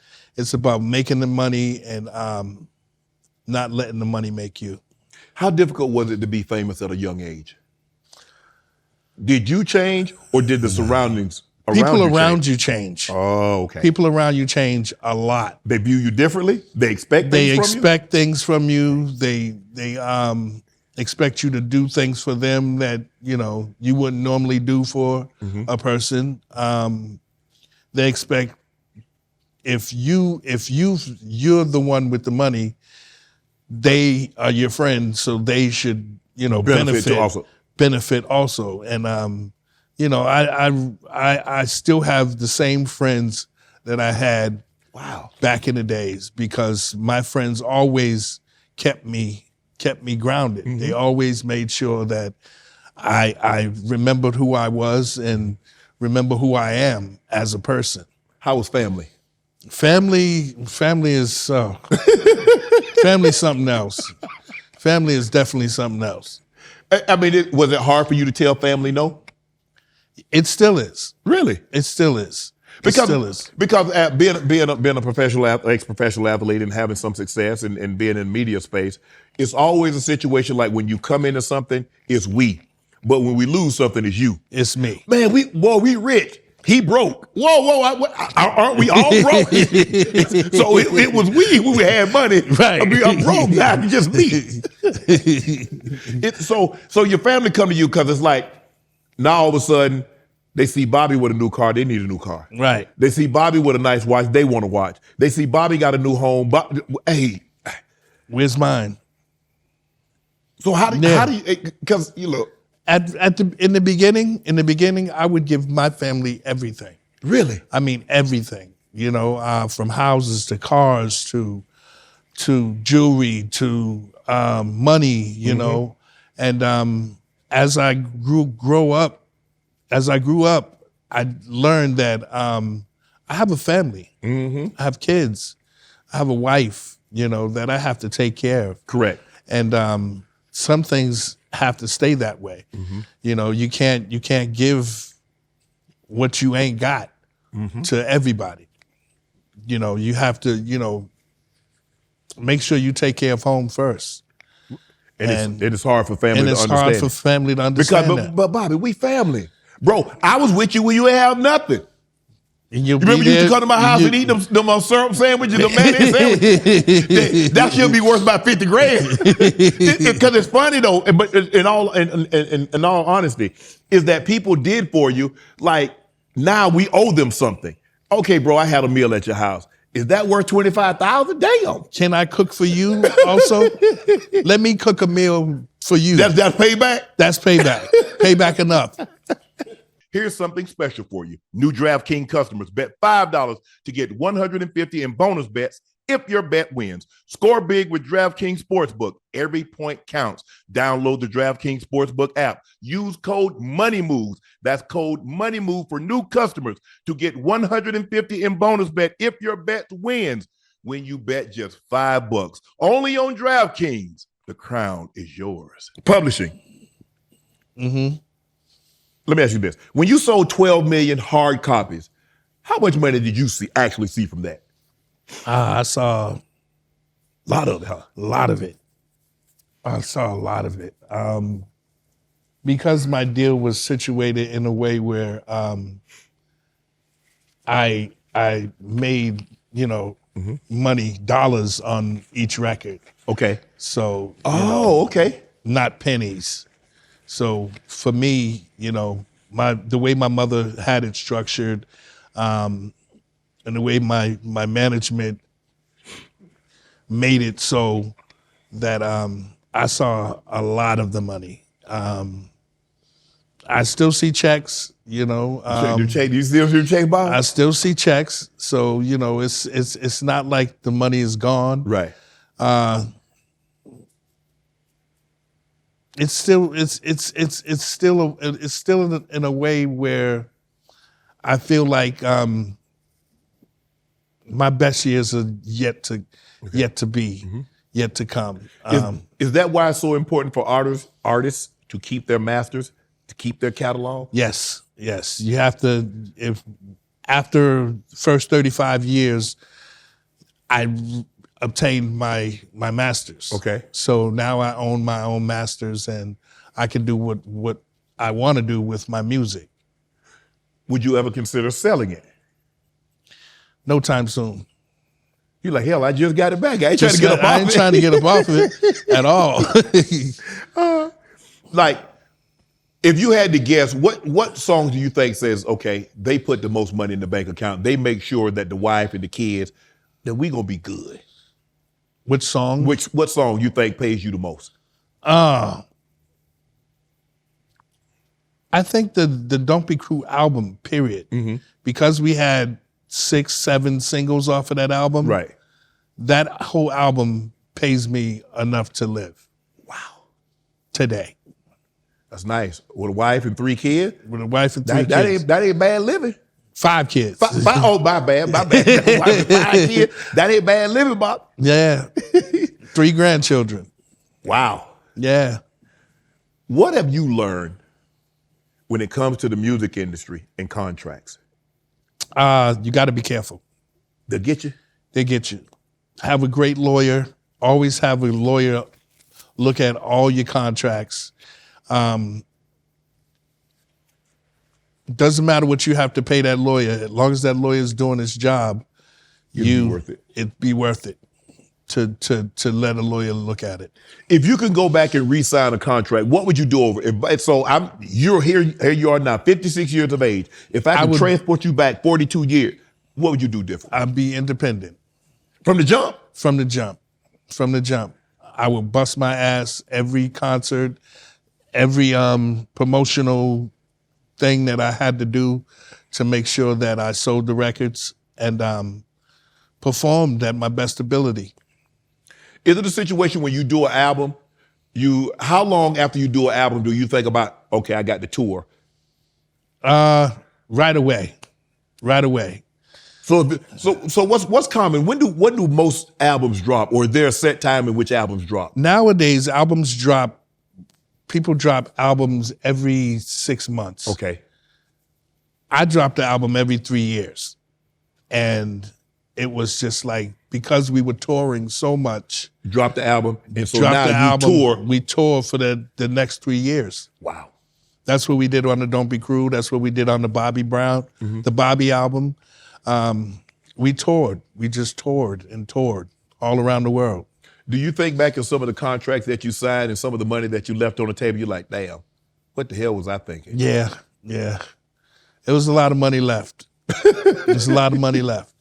making the money and not letting the money make you. How difficult was it to be famous at a young age? Did you change, or did the surroundings around you change? Oh, okay. People around you change a lot. They view you differently? They expect things from you. They expect you to do things for them that, you wouldn't normally do for a person. They expect if you're the one with the money, they are your friend, so they should, benefit also. And I still have the same friends that I had back in the days, because my friends always kept me grounded. They always made sure that I remembered who I was and remember who I am as a person. How was family? Family is family's something else. Family is definitely something else. I mean, was it hard for you to tell family no? It still is. Really? It still is. Because, still is. Because being a professional ex-professional athlete and having some success and being in media space, it's always a situation like when you come into something, it's we. But when we lose something, it's you. It's me. Man, we rich. He broke. Whoa, aren't we all broke? So it was we who had money. Right. I mean, I'm broke now, it's just me. So your family come to you because it's like, now all of a sudden, they see Bobby with a new car, they need a new car. Right. They see Bobby with a nice watch, they want to watch. They see Bobby got a new home. Hey. Where's mine? So how do you, because you look. In the beginning, I would give my family everything. Really? I mean, everything, from houses to cars to jewelry to money, you know. And as I grew up, I learned that I have a family. I have kids. I have a wife, that I have to take care of. Correct. And some things have to stay that way. You can't give what you ain't got to everybody. You have to, make sure you take care of home first. And it's hard for family to understand. And it's hard for family to understand that. But Bobby, we family. Bro, I was with you when you ain't have nothing. And you remember you used to come to my house and eat them syrup sandwiches, the mayonnaise sandwiches? That should be worth about 50 grand. Because it's funny though, but in all honesty, is that people did for you, like now we owe them something. Okay, bro, I had a meal at your house. Is that worth $25,000? Damn. Can I cook for you also? Let me cook a meal for you. That's payback? That's payback. Payback enough. Here's something special for you. New DraftKings customers bet $5 to get $150 in bonus bets if your bet wins. Score big with DraftKings Sportsbook. Every point counts. Download the DraftKings Sportsbook app. Use code MONEYMOVES. That's code MONEYMOVE for new customers to get $150 in bonus bet if your bet wins when you bet just $5. Only on DraftKings. The crown is yours. Publishing. Let me ask you this. When you sold 12 million hard copies, how much money did you actually see from that? I saw a lot of it, huh? A lot of it. I saw a lot of it. Because my deal was situated in a way where I made, money, dollars on each record. Okay. So okay. Not pennies. So for me, the way my mother had it structured, and the way my management made it so that I saw a lot of the money. I still see checks, Do you still see checks, Bob? I still see checks. So, it's not like the money is gone. Right. It's still in a way where I feel like my best years are yet to be, yet to come. Is that why it's so important for artists to keep their masters, to keep their catalog? Yes. You have to. If after the first 35 years, I obtained my masters. Okay. So now I own my own masters and I can do what I want to do with my music. Would you ever consider selling it? No time soon. You're like, hell, I just got it back. I ain't trying to get up off it. I ain't trying to get up off it at all. Like, if you had to guess, what songs do you think says, okay, they put the most money in the bank account. They make sure that the wife and the kids, that we gonna be good. Which song? What song you think pays you the most? I think the Don't Be Cruel album, period. Because we had 6, 7 singles off of that album. Right. That whole album pays me enough to live. Wow. Today. That's nice. With a wife and 3 kids? With a wife and 3 kids. That ain't bad living. 5 kids. Oh, my bad. Wife and 5 kids. That ain't bad living, Bob. Yeah. 3 grandchildren. Wow. Yeah. What have you learned when it comes to the music industry and contracts? You got to be careful. They'll get you? They get you. Have a great lawyer. Always have a lawyer look at all your contracts. Doesn't matter what you have to pay that lawyer. As long as that lawyer is doing his job, It'd be worth it. It'd be worth it to let a lawyer look at it. If you can go back and re-sign a contract, what would you do over it? So you're here you are now, 56 years of age. If I could transport you back 42 years, what would you do different? I'd be independent. From the jump? From the jump. From the jump. I would bust my ass every concert, every promotional thing that I had to do to make sure that I sold the records and performed at my best ability. Is it a situation when you do an album, how long after you do an album do you think about, okay, I got the tour? Right away. Right away. So what's common? When do most albums drop, or is there a set time in which albums drop? Nowadays, albums drop. People drop albums every 6 months. Okay. I dropped the album every 3 years, and it was just like, because we were touring so much. Drop the album, and so now you tour. We tour for the next 3 years. Wow. That's what we did on the Don't Be Cruel. That's what we did on the Bobbi Brown, the Bobbi album. We toured. We just toured and toured all around the world. Do you think back of some of the contracts that you signed and some of the money that you left on the table, you're like, damn, what the hell was I thinking? Yeah. It was a lot of money left. There's a lot of money left.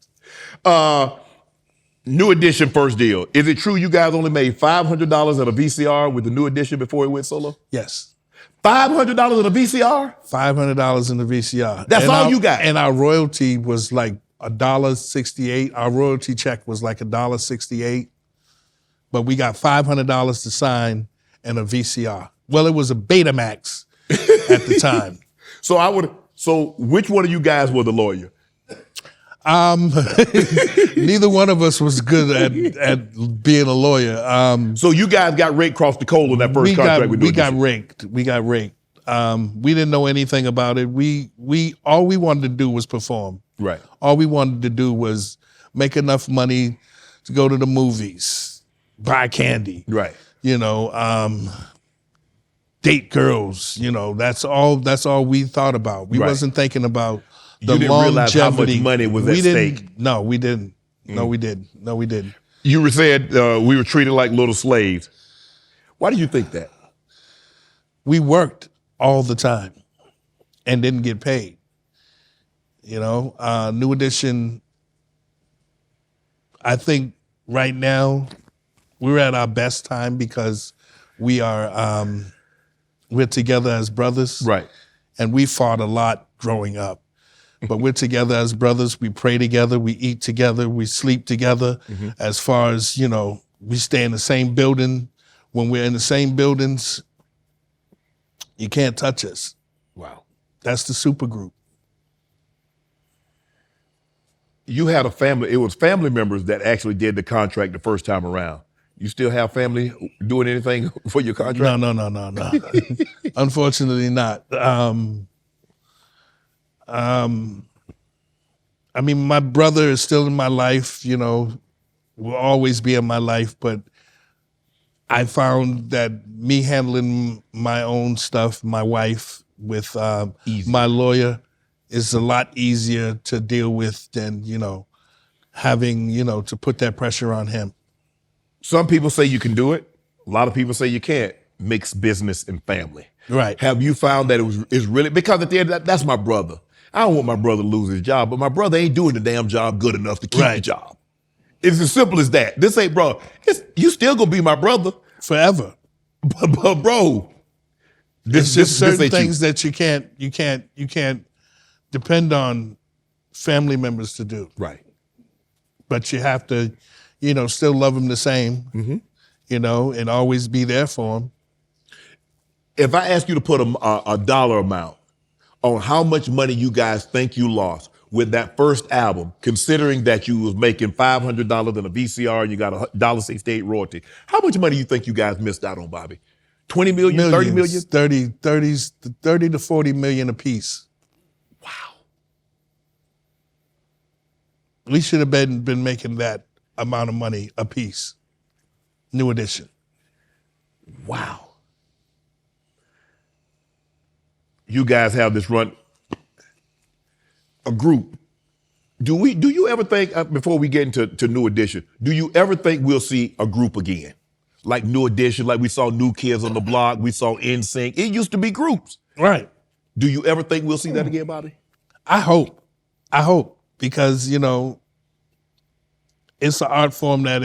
New Edition first deal. Is it true you guys only made $500 at a VCR with the New Edition before it went solo? Yes. $500 at a VCR? $500 in the VCR. That's all you got? And our royalty was like $1.68. Our royalty check was like $1.68. But we got $500 to sign and a VCR. Well, it was a Betamax at the time. So which one of you guys was the lawyer? Neither one of us was good at being a lawyer. So you guys got raked across the coal on that first contract with New Edition? We got raked. We didn't know anything about it. All we wanted to do was perform. Right. All we wanted to do was make enough money to go to the movies, buy candy. Right. Date girls. That's all we thought about. We wasn't thinking about the you didn't longevity. realize how much money was at stake. No, we didn't. No, we didn't. You said we were treated like little slaves. Why do you think that? We worked all the time and didn't get paid. New Edition, I think right now we're at our best time because we're together as brothers. Right. And we fought a lot growing up. But we're together as brothers. We pray together. We eat together. We sleep together. Mm-hmm. As far as, we stay in the same building. When we're in the same buildings, you can't touch us. Wow. That's the super group. You had a family. It was family members that actually did the contract the first time around. You still have family doing anything for your contract? No. Unfortunately not. My brother is still in my life, will always be in my life, but I found that me handling my own stuff, my wife, with my lawyer is a lot easier to deal with than, having, to put that pressure on him. Some people say you can do it. A lot of people say you can't mix business and family. Right. Have you found that it's really, because at the end of that, that's my brother. I don't want my brother to lose his job, but my brother ain't doing the damn job good enough to keep the job. It's as simple as that. This ain't, bro, you still gonna be my brother. Forever. But bro, there's just certain things that you can't depend on family members to do. Right. But you have to, still love them the same, and always be there for them. If I ask you to put a dollar amount on how much money you guys think you lost with that first album, considering that you was making $500 in a VCR and you got a $1.68 royalty, how much money you think you guys missed out on, Bobby? 20 million, 30 million? Millions, 30 to 40 million a piece. Wow. We should have been making that amount of money a piece. New Edition. Wow. You guys have this run, a group. Do you ever think, before we get into New Edition, do you ever think we'll see a group again? Like New Edition, like we saw New Kids on the Block, we saw NSYNC. It used to be groups. Right. Do you ever think we'll see that again, Bobby? I hope, because, it's an art form that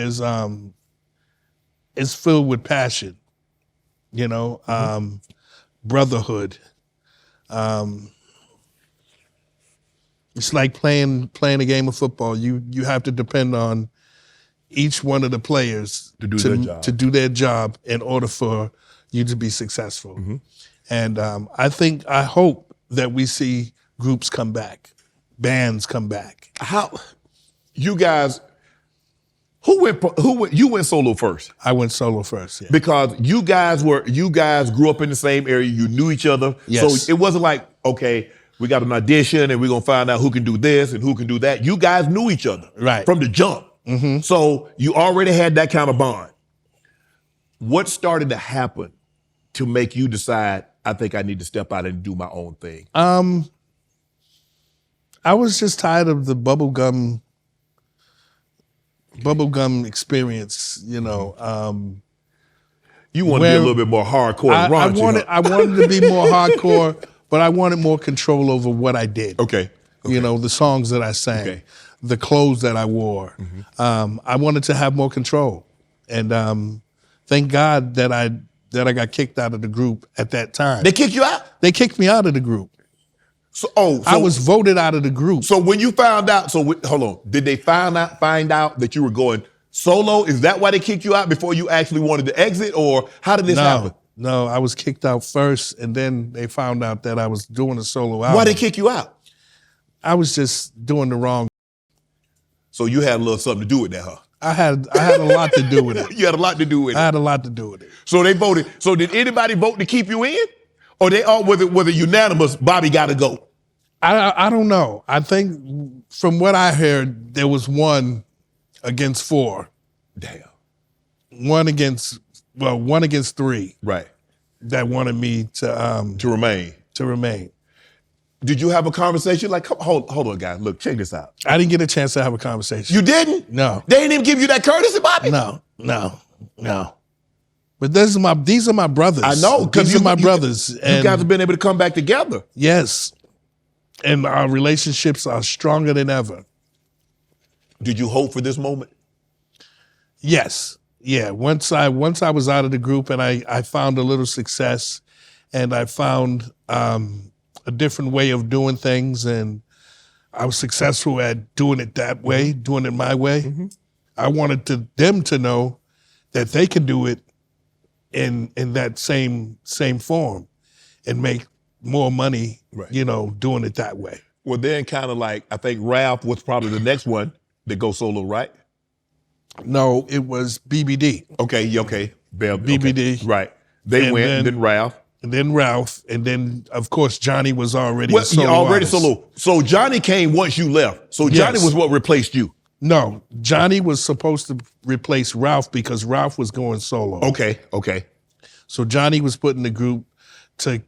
is filled with passion, brotherhood. It's like playing a game of football. You have to depend on each one of the players To do their job. in order for you to be successful. And I hope that we see groups come back, bands come back. How, you guys, you went solo first? I went solo first, yeah. Because you guys grew up in the same area, you knew each other. Yes. So it wasn't like, okay, we got an audition and we're gonna find out who can do this and who can do that. You guys knew each other. Right. From the jump. So you already had that kind of bond. What started to happen to make you decide, I think I need to step out and do my own thing? I was just tired of the bubblegum experience, You want to be a little bit more hardcore and I raunchy. I wanted to be more hardcore, but I wanted more control over what I did. Okay. The songs that I sang, Okay. the clothes that I wore. I wanted to have more control. And thank God that I got kicked out of the group at that time. They kicked you out? They kicked me out of the group. So I was voted out of the group. So when you found out, hold on, did they find out that you were going solo? Is that why they kicked you out before you actually wanted to exit, or how did this happen? No, I was kicked out first, and then they found out that I was doing a solo album. Why they kick you out? I was just doing the wrong. So you had a little something to do with that, huh? I had a lot to do with it. You had a lot to do with it. I had a lot to do with it. So they voted. So did anybody vote to keep you in, or they all was it unanimous? Bobby got to go. I don't know. I think from what I heard, there was 1 against 4. Damn. 1 against 3 Right. that wanted me to remain. Did you have a conversation? Like, hold on, guys. Look, check this out. I didn't get a chance to have a conversation. You didn't? No. They didn't even give you that courtesy, Bobby? No. But these are my brothers. I know. These are my brothers. You guys have been able to come back together. Yes. And our relationships are stronger than ever. Did you hope for this moment? Yes. Yeah. Once I was out of the group and I found a little success, and I found a different way of doing things, and I was successful at doing it that way, doing it my way. I wanted them to know that they could do it in that same form and make more money, Right. Doing it that way. Well, then kind of like, I think Ralph was probably the next one that go solo, right? No, it was BBD. Okay. BBD. Okay. Right. They went, then Ralph. And then Ralph, and then, of course, Johnny was already Well, a solo already artist. solo. So Johnny came once you left. So Johnny Yes. was what replaced you. No, Johnny was supposed to replace Ralph because Ralph was going solo. Okay. So Johnny was put in the group to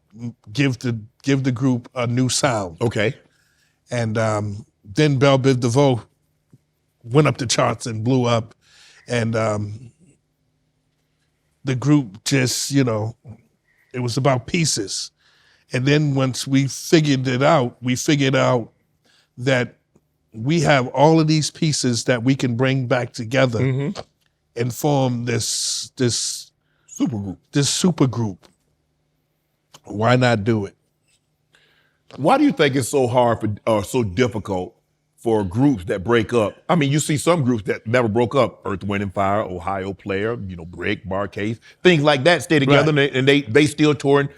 give the group a new sound. Okay. And then Belle Biv DeVoe went up the charts and blew up. And the group just, it was about pieces. And then once we figured out that we have all of these pieces that we can bring back together and form this super group. Why not do it? Why do you think it's so hard or so difficult for groups that break up? I mean, you see some groups that never broke up, Earth, Wind and Fire, Ohio Player, Brick, Barcase, things like that stay together, Right. and they still touring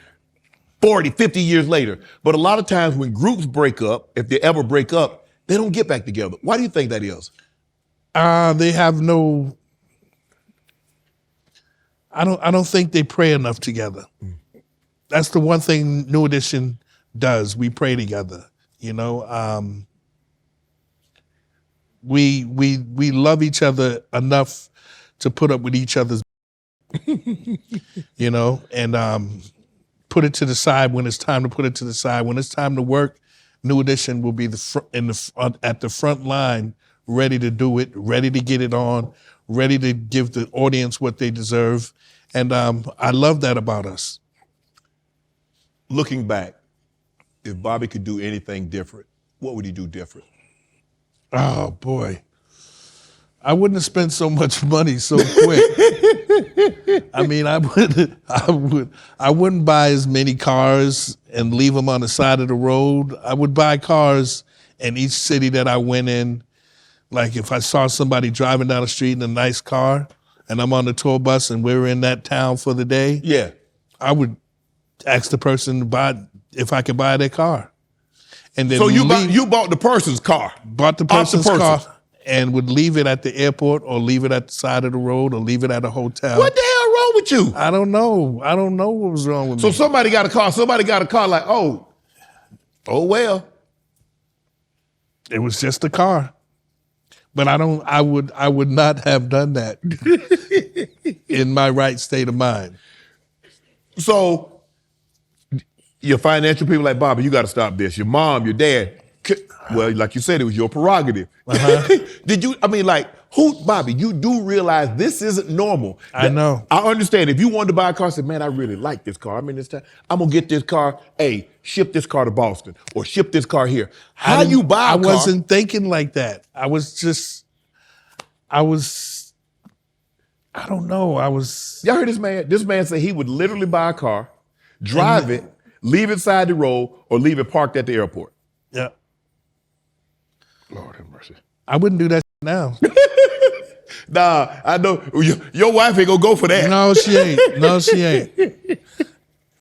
40, 50 years later. But a lot of times when groups break up, if they ever break up, they don't get back together. Why do you think that is? They have no I don't think they pray enough together. That's the one thing New Edition does. We pray together. You know, we love each other enough to put up with each other's, you know, and put it to the side when it's time to put it to the side. When it's time to work, New Edition will be at the front line, ready to do it, ready to get it on, ready to give the audience what they deserve. And I love that about us. Looking back, if Bobby could do anything different, what would he do different? Oh boy, I wouldn't have spent so much money so quick. I mean, I wouldn't buy as many cars and leave them on the side of the road. I would buy cars in each city that I went in. Like if I saw somebody driving down the street in a nice car and I'm on the tour bus and we're in that town for the day, Yeah. I would ask the person to buy if I could buy their car. And then So you bought the person's car. bought the Off the person's car and would leave it at the airport or leave it at the side of the road or leave it at a hotel. What the hell wrong with you? I don't know. I don't know what was wrong with So me. somebody got a car. Somebody got a car like, oh well. It was just a car. But I would not have done that in my right state of mind. So your financial people like, Bobby, you got to stop this. Your mom, your dad. Well, like you said, it was your prerogative. Did you, I mean, like, Bobby, you do realize this isn't normal. I know. I understand. If you wanted to buy a car, say, man, I really like this car. I'm in this town. I'm going to get this car. Hey, ship this car to Boston or ship this car here. How you buy a car? I wasn't thinking like that. I don't know. Y'all heard this man? This man said he would literally buy a car, drive it, leave it side the road, or leave it parked at the airport. Yeah. Lord have mercy. I wouldn't do that now. Nah, I know your wife ain't gonna go for that. No, she ain't. No, she ain't.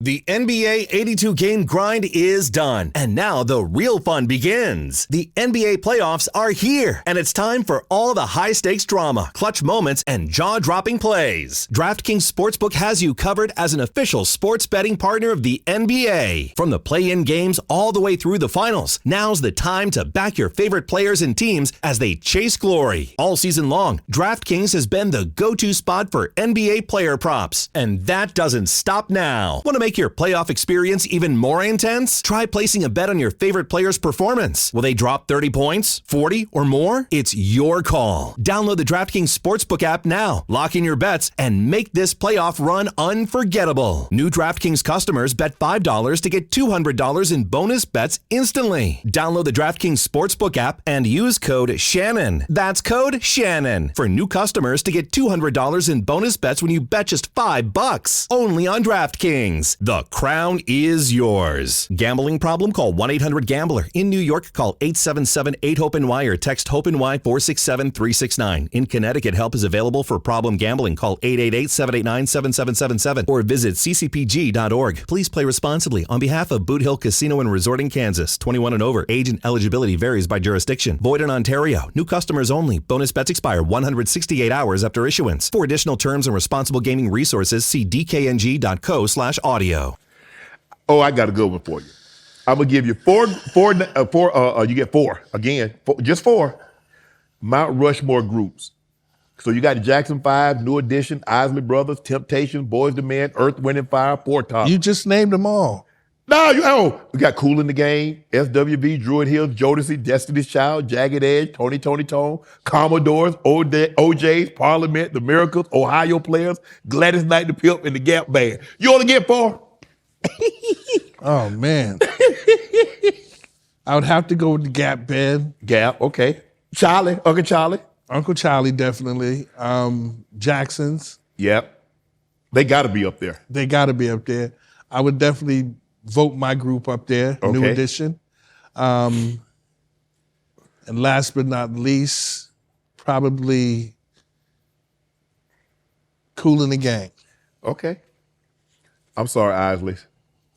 The NBA 82 game grind is done, and now the real fun begins. The NBA playoffs are here, and it's time for all the high stakes drama, clutch moments, and jaw dropping plays. DraftKings Sportsbook has you covered as an official sports betting partner of the NBA. From the play in games all the way through the finals, now's the time to back your favorite players and teams as they chase glory. All season long, DraftKings has been the go to spot for NBA player props, and that doesn't stop now. Want to make your playoff experience even more intense? Try placing a bet on your favorite player's performance. Will they drop 30 points, 40, or more? It's your call. Download the DraftKings Sportsbook app now. Lock in your bets and make this playoff run unforgettable. New DraftKings customers bet $5 to get $200 in bonus bets instantly. Download the DraftKings Sportsbook app and use code Shannon. That's code Shannon for new customers to get $200 in bonus bets when you bet just $5. Only on DraftKings. The crown is yours. Gambling problem? Call 1-800-GAMBLER. In New York, call 877-8-HOPE-NY or text HOPE-NY 467-369. In Connecticut, help is available for problem gambling. Call 888-789-7777 or visit ccpg.org. Please play responsibly. On behalf of Boot Hill Casino and Resort in Kansas, 21 and over. Age and eligibility varies by jurisdiction. Void in Ontario. New customers only. Bonus bets expire 168 hours after issuance. For additional terms and responsible gaming resources, see dkng.co/audio. Oh, I got a good one for you. I'm gonna give you four. You get four again, just four Mount Rushmore groups. So you got the Jackson 5, New Edition, Isley Brothers, Temptation, Boys II Men, Earth, Wind and Fire, Four Top. You just named them all. No, we got Cool in the Game, SWV, Druid Hills, Jodeci, Destiny's Child, Jagged Edge, Tony Tone, Commodores, OJs, Parliament, The Miracles, Ohio Players, Gladys Knight the Pimp, and the Gap Band. You only get four? Oh, man. I would have to go with the Gap Band. Gap, okay. Charlie, Uncle Charlie. Uncle Charlie, definitely. Jackson's. Yep. They got to be up there. They got to be up there. I would definitely vote my group up there, Okay. New Edition. And last but not least, probably Kool and the Gang. Okay. I'm sorry, Isley.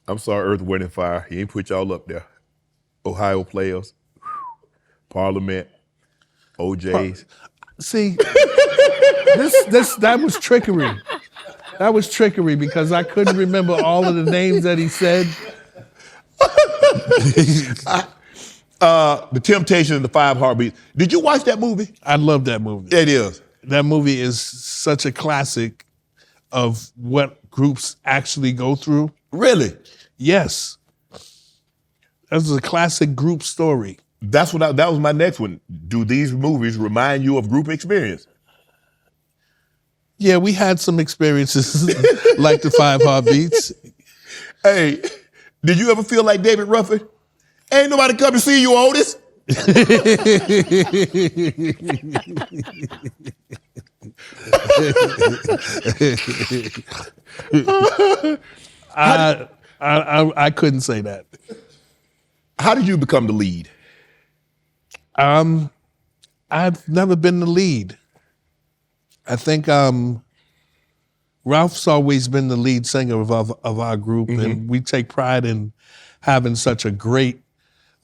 I'm sorry, Earth, Wind and Fire. He ain't put y'all up there. Ohio Players, Parliament, OJs. See, that was trickery. That was trickery because I couldn't remember all of the names that he said. The Temptation and the Five Heartbeats. Did you watch that movie? I love that movie. It is. That movie is such a classic of what groups actually go through. Really? Yes. That's a classic group story. That was my next one. Do these movies remind you of group experience? Yeah, we had some experiences like the Five Heartbeats. Hey, did you ever feel like David Ruffin? Ain't nobody come to see you, Otis. I couldn't say that. How did you become the lead? I've never been the lead. I think Ralph's always been the lead singer of our group, and we take pride in having such a great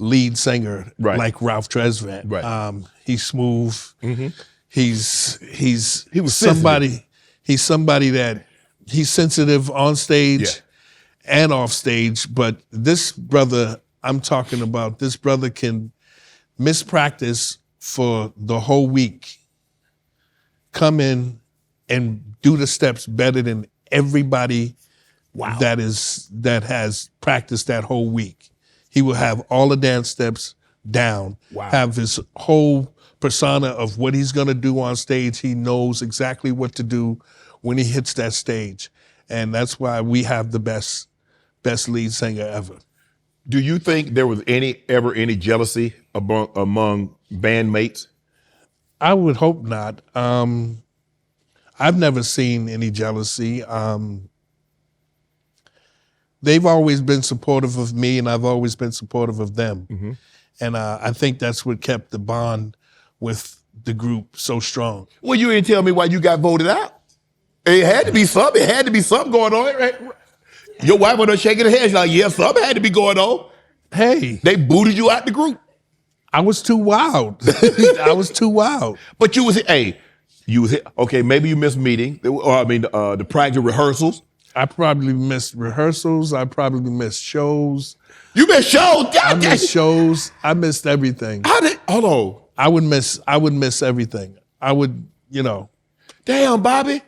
lead singer like Ralph Tresvant. Right. He's smooth. He was somebody. He's somebody that he's sensitive on stage and off stage. But this brother I'm talking about, this brother can miss practice for the whole week, come in and do the steps better than everybody that has practiced that whole week. He will have all the dance steps down, have his whole persona of what he's gonna do on stage. He knows exactly what to do when he hits that stage. And that's why we have the best lead singer ever. Do you think there was ever any jealousy among bandmates? I would hope not. I've never seen any jealousy. They've always been supportive of me, and I've always been supportive of them. And I think that's what kept the bond with the group so strong. Well, you didn't tell me why you got voted out. It had to be something. It had to be something going on, right? Your wife was there shaking her head. She's like, yeah, something had to be going on. Hey. They booted you out the group. I was too wild. I was too wild. But you was, okay, maybe you missed meeting, or the practice rehearsals. I probably missed rehearsals. I probably missed shows. You missed shows? I missed shows. I missed everything. Hold on. I would miss everything. I would, Damn, Bobby.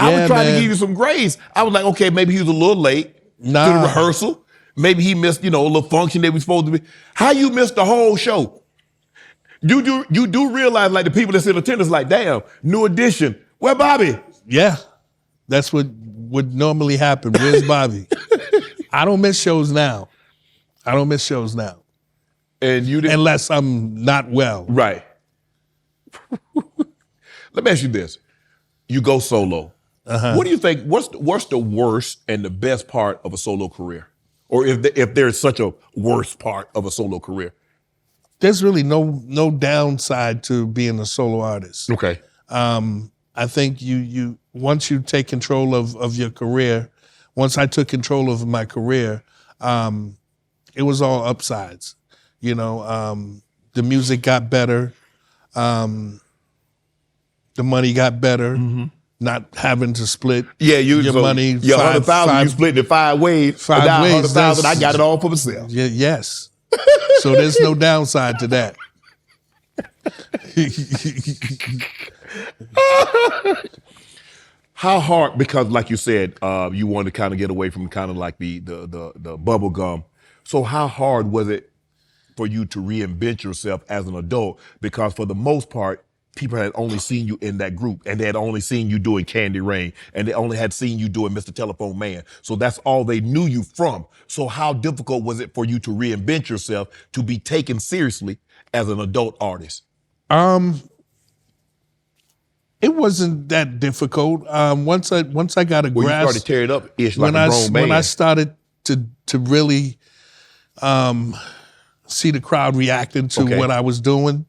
I was trying to give you some grace. I was like, okay, maybe he was a little late to the rehearsal. Maybe he missed, a little function that we supposed to be. How you missed the whole show? You do realize, like, the people that's in attendance, like, damn, new edition. Where Bobby? Yeah, that's what would normally happen. Where's Bobby? I don't miss shows now. And you didn't? Unless I'm not well. Right. Let me ask you this. You go solo. What do you think, what's the worst and the best part of a solo career? Or if there's such a worst part of a solo career? There's really no downside to being a solo artist. Okay. I think you once you take control of your career, once I took control of my career, it was all upsides. The music got better, the money got better, not having to split your money. Yeah, 100,000 you split it 5 ways. 5 ways. 100,000, I got it all for myself. Yeah, yes. So there's no downside to that. How hard, because like you said, you wanted to kind of get away from kind of like the bubble gum. So how hard was it for you to reinvent yourself as an adult? Because for the most part, people had only seen you in that group, and they had only seen you doing Candy Rain, and they only had seen you doing Mr. Telephone Man. So that's all they knew you from. So how difficult was it for you to reinvent yourself to be taken seriously as an adult artist? It wasn't that difficult. Once I got a grasp. You started tearing up ish like a grown man. When I started to really see the crowd reacting to what I was doing,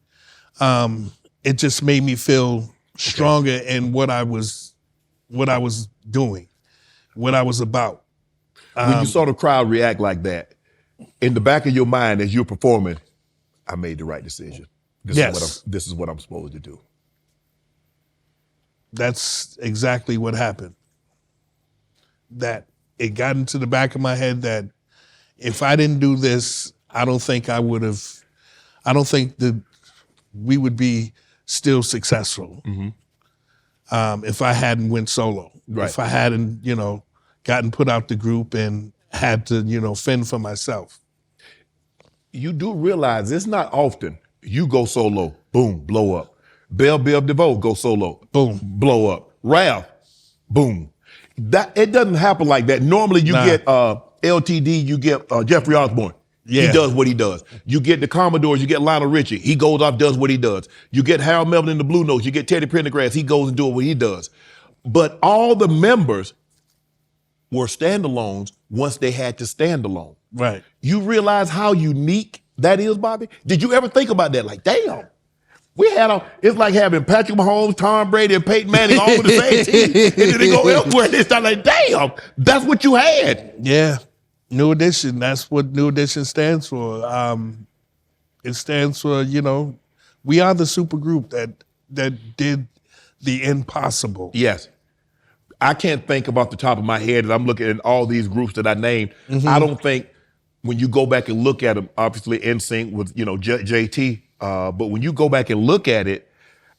it just made me feel stronger in what I was doing, what I was about. When you saw the crowd react like that, in the back of your mind as you're performing, I made the right decision. This is what I'm supposed to do. That's exactly what happened. that it got into the back of my head that if I didn't do this, I don't think that we would be still successful if I hadn't went solo. Right. If I hadn't, gotten put out the group and had to, fend for myself. You do realize it's not often you go solo, boom, blow up. Bell Biv DeVoe go solo, Boom. blow up. Ralph, boom. That it doesn't happen like that. Normally you get LTD, you get Jeffrey Osborne. Yeah. He does what he does. You get the Commodores, you get Lionel Richie. He goes off, does what he does. You get Harold Melvin in the Blue Notes, you get Teddy Pendergrass, he goes and does what he does. But all the members were standalones once they had to stand alone. Right. You realize how unique that is, Bobby? Did you ever think about that? Like, damn, it's like having Patrick Mahomes, Tom Brady, and Peyton Manning all on the same team. And then they go elsewhere and they start like, damn, that's what you had. Yeah. New Edition, that's what New Edition stands for. It stands for, we are the super group that did the impossible. Yes. I can't think about the top of my head as I'm looking at all these groups that I named. I don't think when you go back and look at them, obviously NSYNC with, JT, but when you go back and look at it,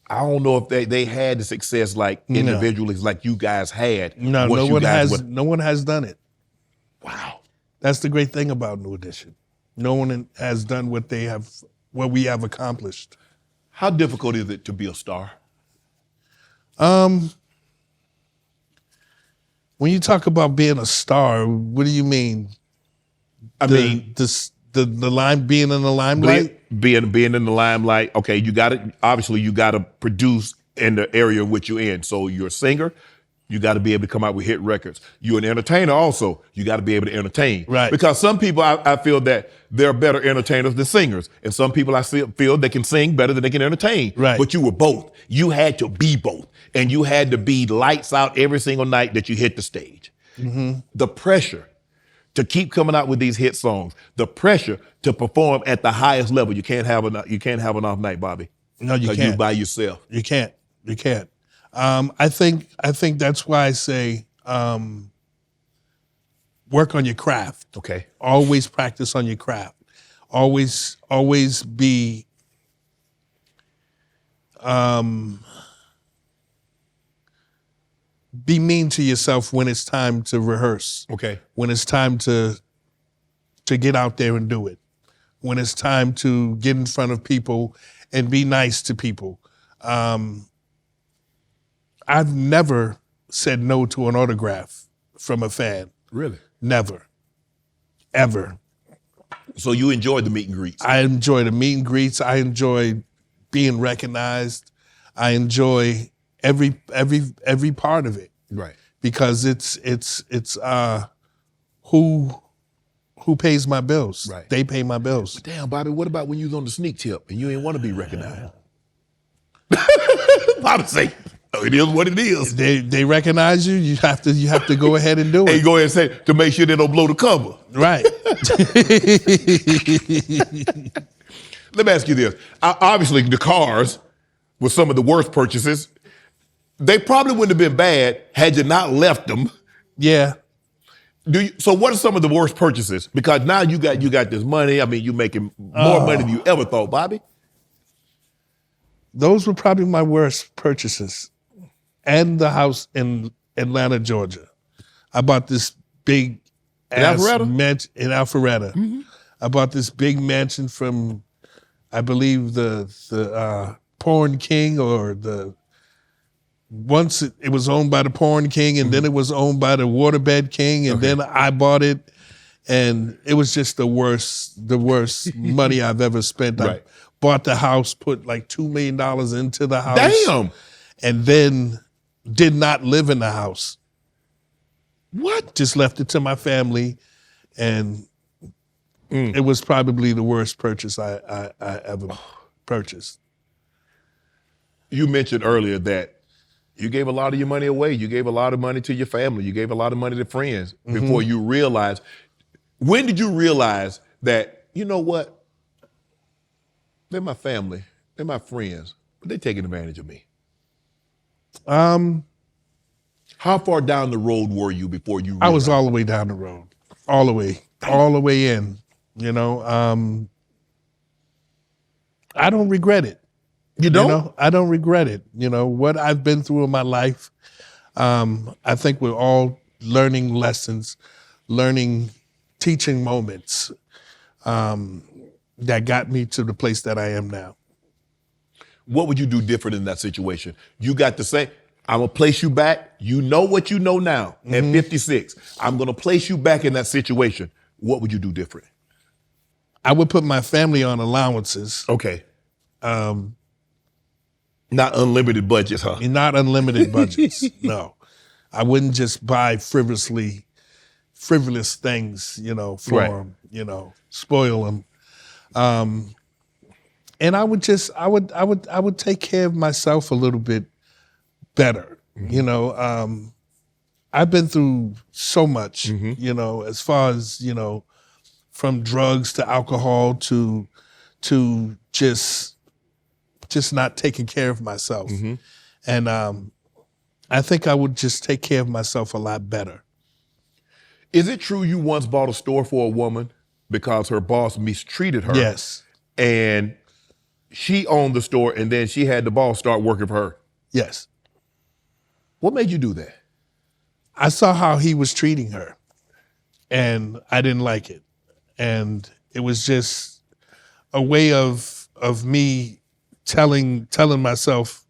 I don't know if they had the success like individually like you guys had. No one has done it. Wow. That's the great thing about New Edition. No one has done what we have accomplished. How difficult is it to be a star? When you talk about being a star, what do you mean? The line being in the limelight? Being in the limelight. Okay, you got to produce in the area in which you're in. So you're a singer, you got to be able to come out with hit records. You're an entertainer also, you got to be able to entertain. Right. Because some people, I feel that they're better entertainers than singers. And some people I feel they can sing better than they can entertain. Right. But you were both. You had to be both. And you had to be lights out every single night that you hit the stage. The pressure to keep coming out with these hit songs, the pressure to perform at the highest level. You can't have an off night, Bobby. No, you can't. You by yourself. You can't. I think that's why I say work on your craft. Okay. Always practice on your craft. Always be mean to yourself when it's time to rehearse. Okay. When it's time to get out there and do it. When it's time to get in front of people and be nice to people. I've never said no to an autograph from a fan. Really? Never. Ever. So you enjoyed the meet and greets? I enjoy the meet and greets. I enjoy being recognized. I enjoy every part of it. Right. Because it's who pays my bills. Right. They pay my bills. But damn, Bobby, what about when you was on the sneak tip and you didn't want to be recognized? Bobby say, oh, it is what it is. They recognize you. You have to go ahead and do it. And you go ahead and say to make sure they don't blow the cover. Right. Let me ask you this. Obviously, the cars were some of the worst purchases. They probably wouldn't have been bad had you not left them. Yeah. So what are some of the worst purchases? Because now you got this money. I mean, you're making more money than you ever thought, Bobby. Those were probably my worst purchases. And the house in Atlanta, Georgia. I bought this big mansion in Alpharetta. Mm-hmm. I bought this big mansion from, I believe, the Porn King, or once it was owned by the Porn King, and then it was owned by the Waterbed King, and then I bought it, and it was just the worst money I've ever spent. Right. I bought the house, put like $2 million into the house. Damn. And then did not live in the house. What? Just left it to my family, and it was probably the worst purchase I ever purchased. You mentioned earlier that you gave a lot of your money away. You gave a lot of money to your family. You gave a lot of money to friends before you realized. When did you realize that, you know what? They're my family. They're my friends, but they're taking advantage of me. How far down the road were you before you realized? I was all the way down the road, all the way in. You know, I don't regret it. You don't? You know, I don't regret it. You know, what I've been through in my life, I think we're all learning lessons, teaching moments that got me to the place that I am now. What would you do different in that situation? You got to say, I'm going to place you back. You know what you know now at 56. I'm going to place you back in that situation. What would you do different? I would put my family on allowances. Okay. Not unlimited budgets, huh? Not unlimited budgets, no. I wouldn't just buy frivolous things, you know, for them, you know, spoil them. And I would take care of myself a little bit better. You know, I've been through so much, you know, as far as, you know, from drugs to alcohol to just not taking care of myself. And I think I would just take care of myself a lot better. Is it true you once bought a store for a woman because her boss mistreated her? Yes. And she owned the store, and then she had the boss start working for her? Yes. What made you do that? I saw how he was treating her, and I didn't like it. And it was just a way of me telling myself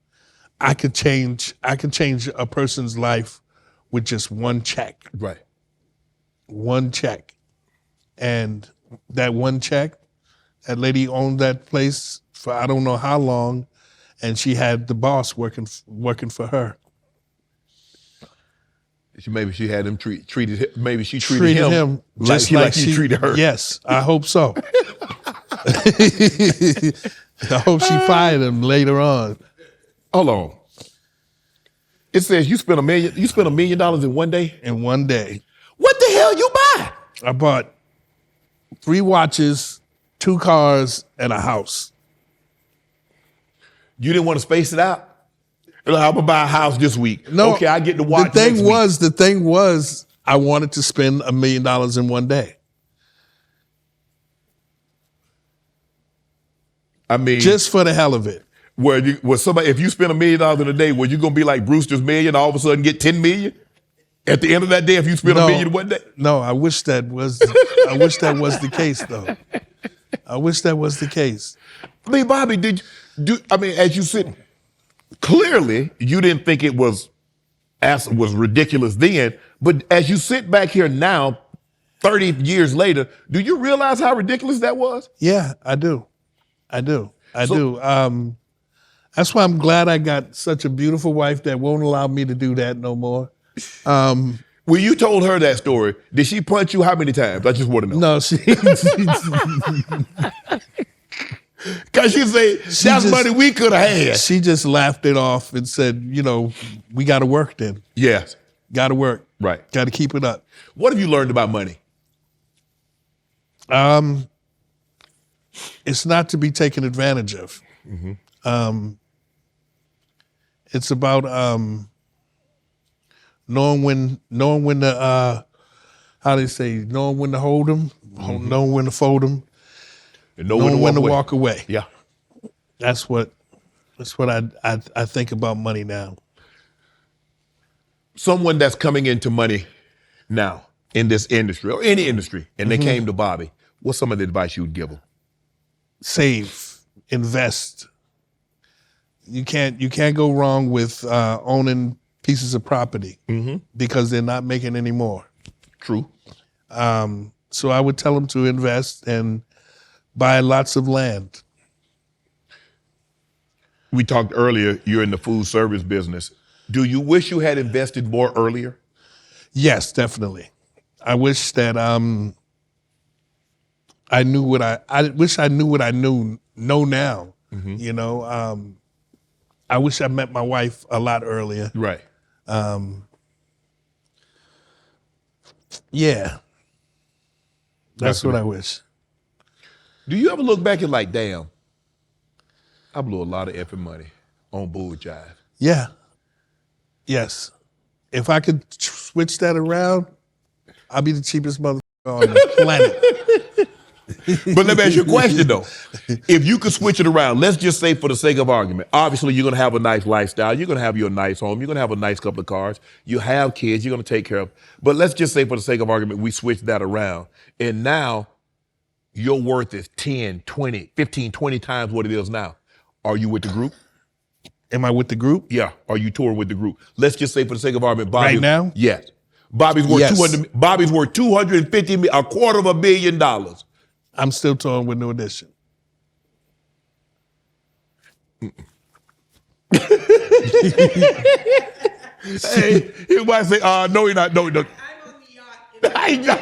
I could change a person's life with just one check. Right. One check. And that one check, that lady owned that place for I don't know how long, and she had the boss working for her. Maybe she had him treated him. Maybe she treated him just like she treated her. Yes, I hope so. I hope she fired him later on. Hold on. It says you spent $1 million in one day? In one day. What the hell you buy? I bought 3 watches, 2 cars, and a house. You didn't want to space it out? I'm gonna buy a house this week. No, okay, I get to watch. The thing was, I wanted to spend $1 million in one day. I mean, just for the hell of it. If you spend $1 million in a day, were you gonna be like Brewster's Million, all of a sudden get 10 million at the end of that day if you spend $1 million in one day? No, I wish that was the case though. I wish that was the case. I mean, Bobbi, as you sit, clearly you didn't think it was ridiculous then, but as you sit back here now, 30 years later, do you realize how ridiculous that was? Yeah, I do. That's why I'm glad I got such a beautiful wife that won't allow me to do that no more. When you told her that story, did she punch you how many times? I just want to know. No, she because she say, that's money we could have had. She just laughed it off and said, you know, we got to work then. Yes. Got to work. Right. Got to keep it up. What have you learned about money? It's not to be taken advantage of. It's about knowing when to how they say, knowing when to hold them, knowing when to fold them, and knowing when to walk away. Yeah, that's what I think about money now. Someone that's coming into money now in this industry or any industry, and they came to Bobbi, what's some of the advice you would give them? Save, invest. You can't go wrong with owning pieces of property because they're not making any more. True. So I would tell them to invest and buy lots of land. We talked earlier, you're in the food service business. Do you wish you had invested more earlier? Yes, definitely. I wish that I knew what I wish I knew what I know now. You know, I wish I met my wife a lot earlier. Right. Yeah. That's what I wish. Do you ever look back and like, damn, I blew a lot of effing money on bull jive? Yeah. Yes. If I could switch that around, I'd be the cheapest motherfucker on the planet. But let me ask you a question though. If you could switch it around, let's just say for the sake of argument, obviously you're gonna have a nice lifestyle, you're gonna have your nice home, you're gonna have a nice couple of cars, you have kids, you're gonna take care of. But let's just say for the sake of argument, we switch that around. And now your worth is 10, 20, 15, 20 times what it is now. Are you with the group? Am I with the group? Yeah. Are you touring with the group? Let's just say for the sake of argument, Bobbi. Right now? Yes. Bobby's worth Yes. 200. Bobby's worth $250 million, $250 million. I'm still touring with New Edition. Hey, his wife say, no, you're not. No, no. I'm on the yacht.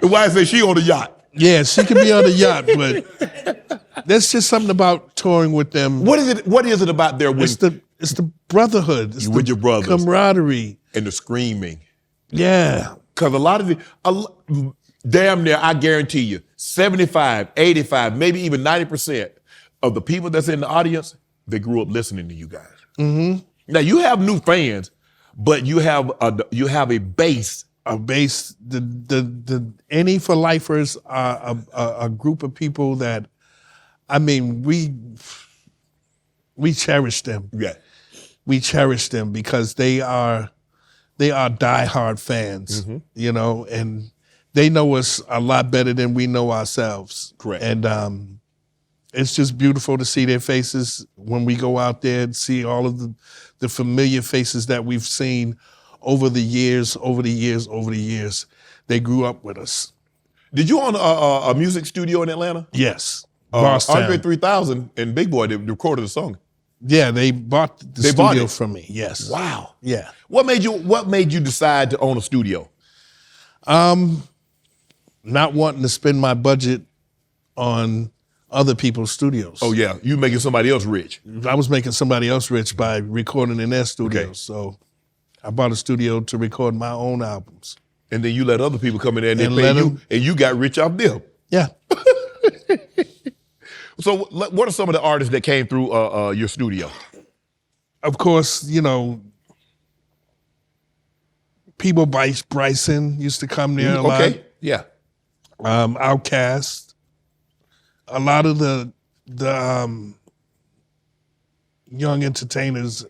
His wife say she on the yacht. Yeah, she could be on the yacht, but there's just something about touring with them. What is it about their It's the brotherhood. It's with the your brothers. camaraderie. And the screaming? Yeah. Because a lot of damn near, I guarantee you, 75, 85, maybe even 90% of the people that's in the audience, they grew up listening to you guys. Mm-hmm. Now you have new fans, but you have a base. A base. The Any for Lifers are a group of people that, I mean, we cherish them. Yeah. We cherish them because they are diehard fans, you know, and they know us a lot better than we know ourselves. Correct. And it's just beautiful to see their faces when we go out there and see all of the familiar faces that we've seen over the years. They grew up with us. Did you own a music studio in Atlanta? Yes. Boston. Andre 3000 and Big Boy, they recorded a song. Yeah, they bought the studio from me. Yes. Wow. Yeah. What made you decide to own a studio? Not wanting to spend my budget on other people's studios. Oh yeah, you making somebody else rich. I was making somebody else rich by recording in their studios. Okay. So I bought a studio to record my own albums. And then you let other people come in there and they And pay let you, 'em- and you got rich off them. Yeah. So what are some of the artists that came through your studio? Of course, you know, People Bryson used to come there a lot. Okay, yeah. Outkast. A lot of the young entertainers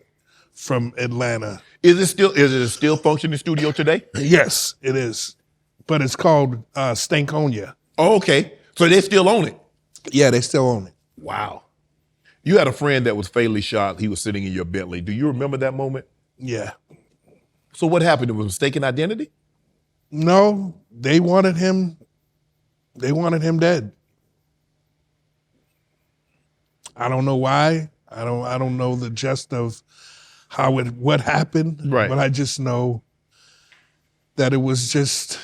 from Atlanta. Is it still functioning studio today? Yes, it is. But it's called Stankonia. Oh, okay. So they still own it. Yeah, they still own it. Wow. You had a friend that was fatally shot. He was sitting in your Bentley. Do you remember that moment? Yeah. So what happened? It was mistaken identity? No, they wanted him dead. I don't know why. I don't know the gist of what happened. Right. But I just know that it was just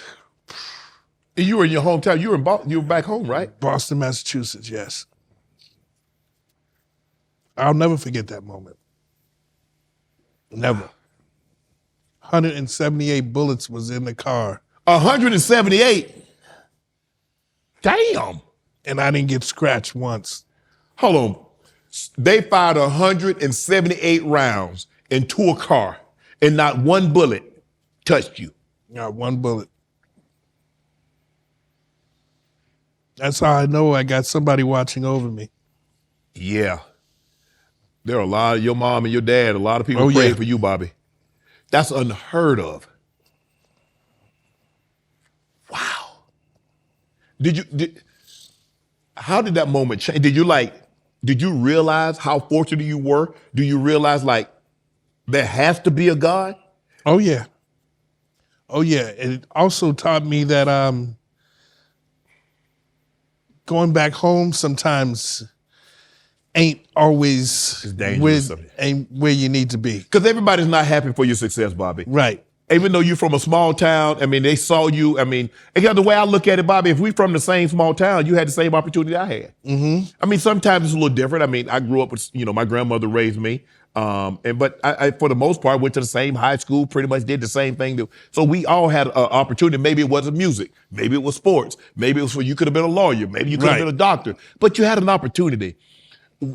And you were in your hometown. You were back home, right? Boston, Massachusetts, yes. I'll never forget that moment. Never. 178 bullets was in the car. 178. Damn. And I didn't get scratched once. Hold on. They fired 178 rounds into a car, and not one bullet touched you. Not one bullet. That's how I know I got somebody watching over me. Yeah. There are a lot of your mom and your dad, a lot of people Oh, prayed yeah. for you, Bobby. That's unheard of. Wow. How did that moment change? Did you realize how fortunate you were? Do you realize there has to be a God? Oh yeah. Oh yeah. It also taught me that going back home sometimes ain't always It's dangerous. ain't where you need to be. Because everybody's not happy for your success, Bobby. Right. Even though you're from a small town, I mean, they saw you. I mean, the way I look at it, Bobby, if we from the same small town, you had the same opportunity I had. Mm-hmm. I mean, sometimes it's a little different. I mean, I grew up with, my grandmother raised me. But I, for the most part, went to the same high school, pretty much did the same thing. So we all had an opportunity. Maybe it wasn't music. Maybe it was sports. Maybe it was you could have been a lawyer. Maybe you could have Right. been a doctor. But you had an opportunity.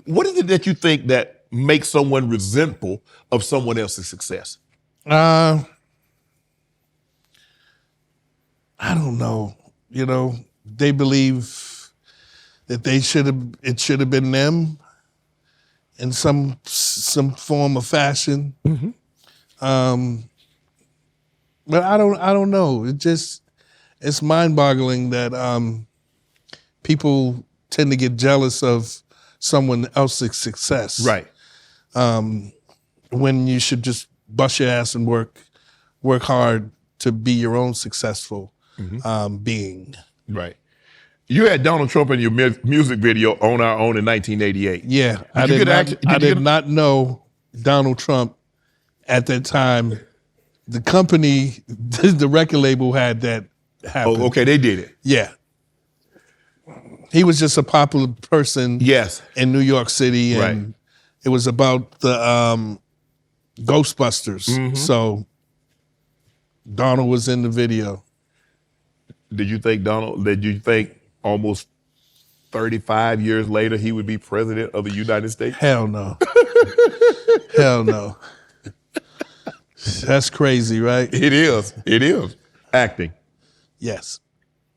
What is it that you think that make someone resentful of someone else's success? I don't know. You know, they believe that it should have been them in some form or fashion. But I don't know. It's mind-boggling that people tend to get jealous of someone else's success. Right. When you should just bust your ass and work hard to be your own successful being. Right. You had Donald Trump in your music video On Our Own in 1988. Yeah, I did not know Donald Trump at that time. The company, the record label had that happen. Oh, okay, they did it. Yeah. He was just a popular person Yes. in New York City, and Right. it was about the Ghostbusters. So Donald was in the video. Did you think almost 35 years later he would be president of the United States? Hell no. Hell no. That's crazy, right? It is. It is. Acting. Yes.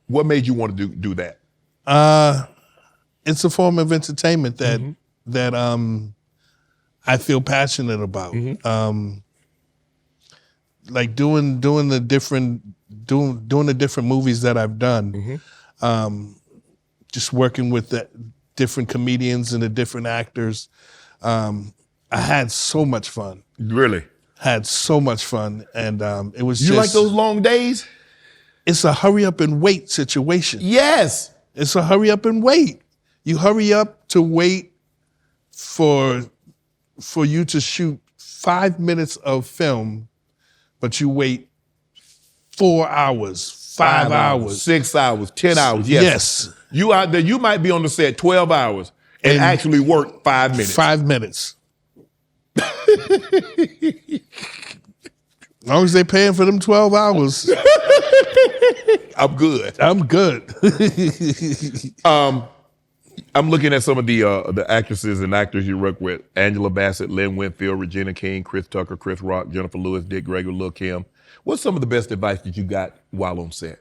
What made you want to do that? It's a form of entertainment that I feel passionate about. Like doing the different movies that I've done. Just working with the different comedians and the different actors. I had so much fun. Really? Had so much fun, and it was You just like those long days? It's a hurry up and wait situation. Yes. It's a hurry up and wait. You hurry up to wait for you to shoot 5 minutes of film, but you wait 4 hours, 5 hours, 6 hours, 10 hours. Yes. Yes. You out there, you might be on the set 12 hours and actually work 5 minutes. 5 minutes. As long as they're paying for them 12 hours, I'm good. I'm good. I'm looking at some of the actresses and actors you work with: Angela Bassett, Lynn Whitfield, Regina King, Chris Tucker, Chris Rock, Jennifer Lewis, Dick Gregory, Lil' Kim. What's some of the best advice that you got while on set?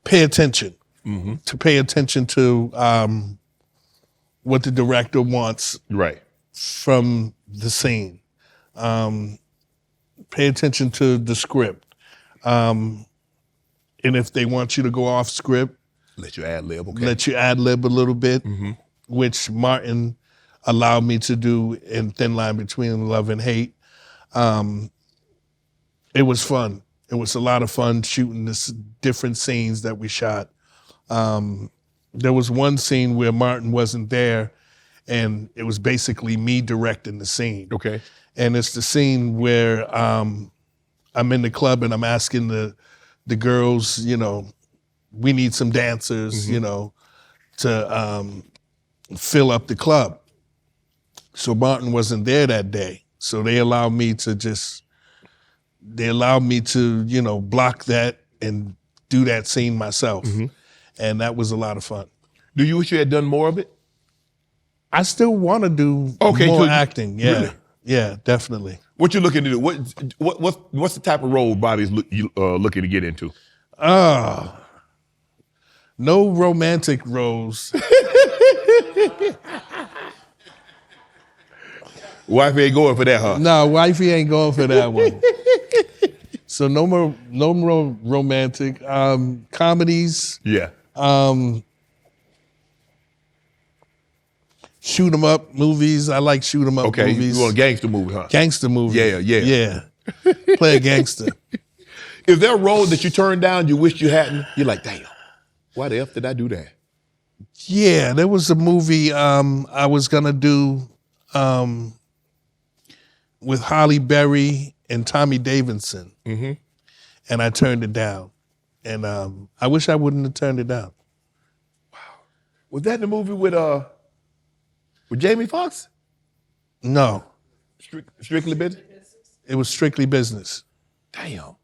Pay attention. To pay attention to what the director wants Right. from the scene. Pay attention to the script. And if they want you to go off script, Let you ad lib, okay? let you ad lib a little bit, which Martin allowed me to do in Thin Line Between Love and Hate. It was fun. It was a lot of fun shooting this different scenes that we shot. There was one scene where Martin wasn't there, and it was basically me directing the scene. Okay. And it's the scene where I'm in the club and I'm asking the girls, you know, we need some dancers, you know, to fill up the club. So Martin wasn't there that day. So they allowed me to, you know, block that and do that scene myself. And that was a lot of fun. Do you wish you had done more of it? I still want to do more acting. Yeah. Really? Yeah, definitely. What you looking to do? What's the type of role Bobby's looking to get into? No romantic roles. Wifey ain't going for that, huh? No, wifey ain't going for that one. So no more romantic comedies. Yeah. Shoot 'em up movies. I like shoot 'em up Okay. movies. You want a gangster movie, huh? Gangster movies. Yeah. Play a gangster. Is there a role that you turned down you wished you hadn't? You're like, damn, why the F did I do that? Yeah, there was a movie I was gonna do with Halle Berry and Tommy Davidson, and I turned it down. And I wish I wouldn't have turned it down. Was that the movie with Jamie Foxx? No, Strictly Business? it was Strictly Business. Damn,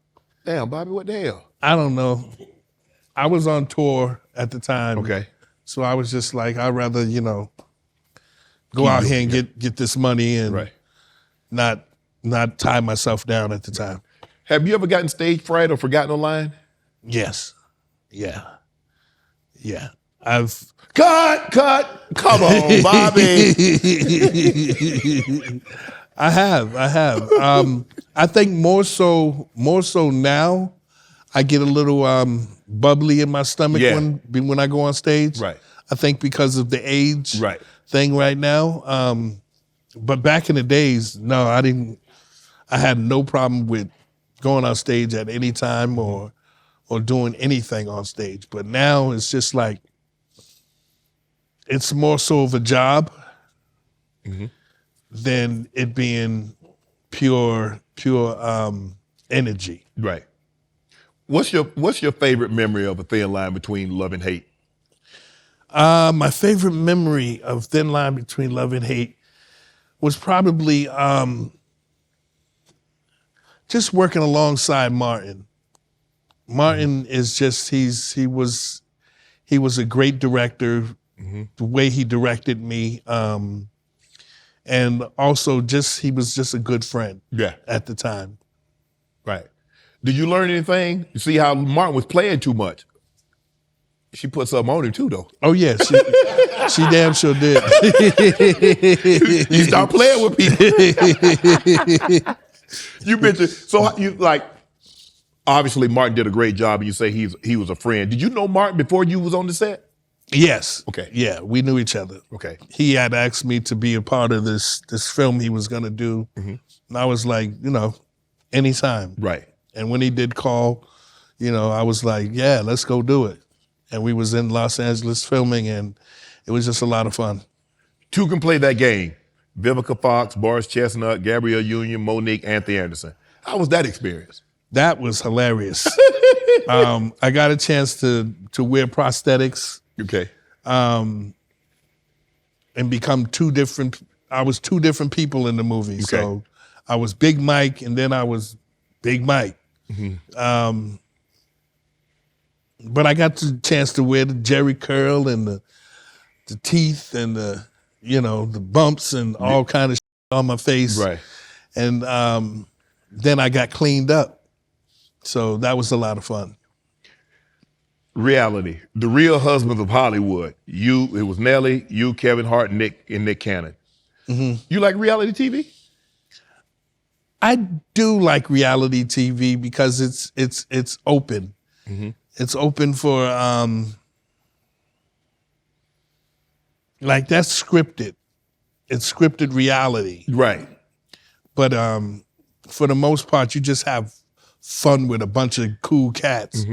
Bobby, what the hell? I don't know. I was on tour at the time. Okay. So I was just like, I'd rather, go Keep out doing here and it. get this money and Right. not tie myself down at the time. Have you ever gotten stage fright or forgotten a line? Yes. Yeah. I've Cut! Come on, Bobby. I have. I think more so now, I get a little bubbly in my stomach Yeah. when I go on stage. Right. I think because of the age Right. thing right now. But back in the days, no, I didn't. I had no problem with going on stage at any time or doing anything on stage. But now it's just like, it's more so of a job than it being pure energy. Right. What's your favorite memory of A Thin Line Between Love and Hate? My favorite memory of Thin Line Between Love and Hate was probably just working alongside Martin. Martin is just he was a great director. The way he directed me, and also he was just a good friend. Yeah. At the time. Right. Did you learn anything? You see how Martin was playing too much. She put something on him too, though. Oh yeah, she damn sure did. You start playing with people. You mentioned, so you like, obviously Martin did a great job and you say he was a friend. Did you know Martin before you was on the set? Yes. Okay. Yeah, we knew each other. Okay. He had asked me to be a part of this film he was gonna do. And I was like, anytime. Right. And when he did call, I was like, yeah, let's go do it. And we was in Los Angeles filming and it was just a lot of fun. Two can play that game. Vivica Fox, Boris Chestnut, Gabrielle Union, Monique, Anthony Anderson. How was that experience? That was hilarious. I got a chance to wear prosthetics. Okay. And become I was two different people in the movie. Okay. So I was Big Mike and then I was Big Mike. But I got the chance to wear the Jerry curl and the teeth and the bumps and all kind of shit on my face. Right. And then I got cleaned up. So that was a lot of fun. Reality. The Real Husbands of Hollywood. It was Nelly, you, Kevin Hart, Nick Cannon. You like reality TV? I do like reality TV because it's open. It's open for like that's scripted. It's scripted reality. Right. But for the most part, you just have fun with a bunch of cool cats.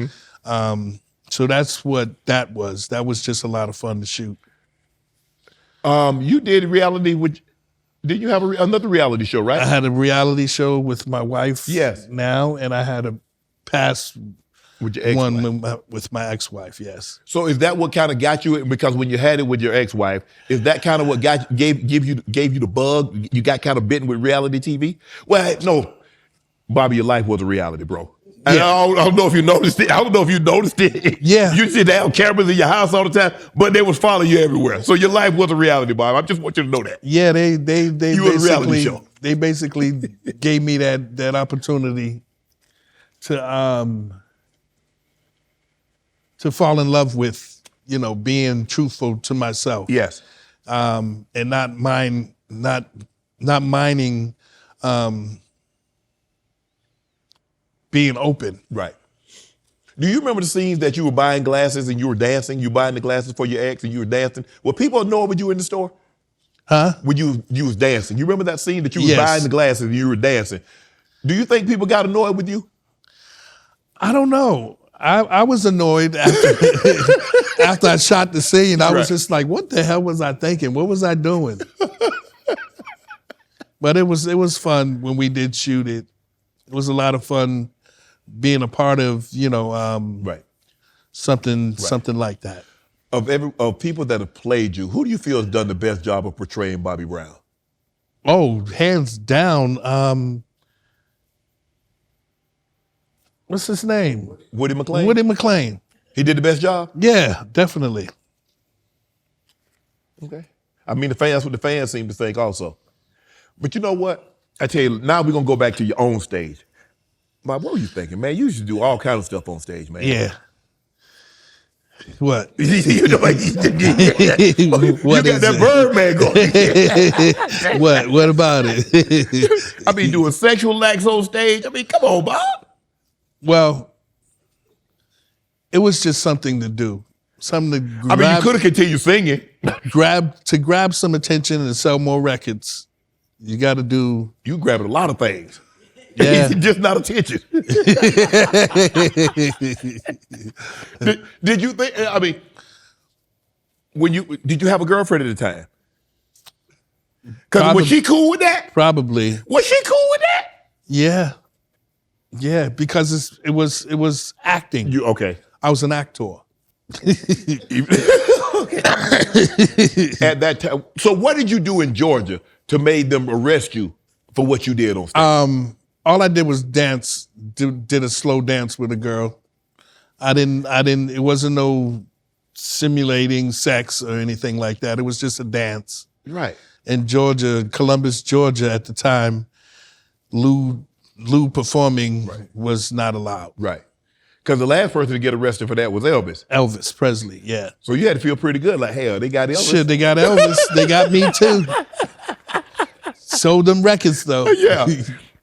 So that's what that was. That was just a lot of fun to shoot. You did reality with. Did you have another reality show, right? I had a reality show with my wife. Yes. Now, and I had a past with your ex-wife. one with my ex-wife. Yes. So is that what kind of got you? Because when you had it with your ex-wife, is that kind of what gave you the bug? You got kind of bitten with reality TV? Well, no, Bobby, your life was a reality, bro. And Yeah. I don't know if you noticed it. I don't know if you noticed it. Yeah. You sit down cameras in your house all the time, but they was following you everywhere. So your life was a reality, Bob. I just want you to know that. Yeah, they You were a reality basically show. they basically gave me that opportunity to fall in love with, being truthful to myself. Yes. And not minding being open. Right. Do you remember the scenes that you were buying glasses and you were dancing? You buying the glasses for your ex and you were dancing? Were people annoyed with you in the store? Huh? When you was dancing. You remember that scene that you was Yes. buying the glasses and you were dancing? Do you think people got annoyed with you? I don't know. I was annoyed after I shot the scene. I was Right. just like, what the hell was I thinking? What was I doing? But it was fun when we did shoot it. It was a lot of fun being a part of, Right. something like that. Of people that have played you, who do you feel has done the best job of portraying Bobby Brown? Oh, hands down. What's his name? Woody McClain? Woody McClain. He did the best job? Yeah, definitely. Okay. I mean, that's what the fans seem to think also. But you know what? I tell you, now we're going to go back to your own stage. Bob, what were you thinking, man? You used to do all kinds of stuff on stage, man. Yeah. What? You know, like, you got is that it? bird man going. What about it? I mean, doing sexual acts on stage. I mean, come on, Bob. Well, it was just something to do. Something to grab. I mean, you could have continued singing. grab some attention and sell more records. You got to do. You grabbed a lot of things. Yeah. Just not attention. did you think, I mean, did you have a girlfriend at the time? Because was she cool with that? Probably. Was she cool with that? Yeah. Yeah, because it was acting. Okay. I was an actor. At that time. So what did you do in Georgia to make them arrest you for what you did on stage? All I did was dance, did a slow dance with a girl. It wasn't no simulating sex or anything like that. It was just a dance. Right. In Georgia, Columbus, Georgia at the time, Lou performing was not allowed. Right. Because the last person to get arrested for that was Elvis. Elvis Presley, yeah. So you had to feel pretty good, like, hell, they got Elvis. Shit, they got Elvis. They got me too. Sold them records though. Yeah.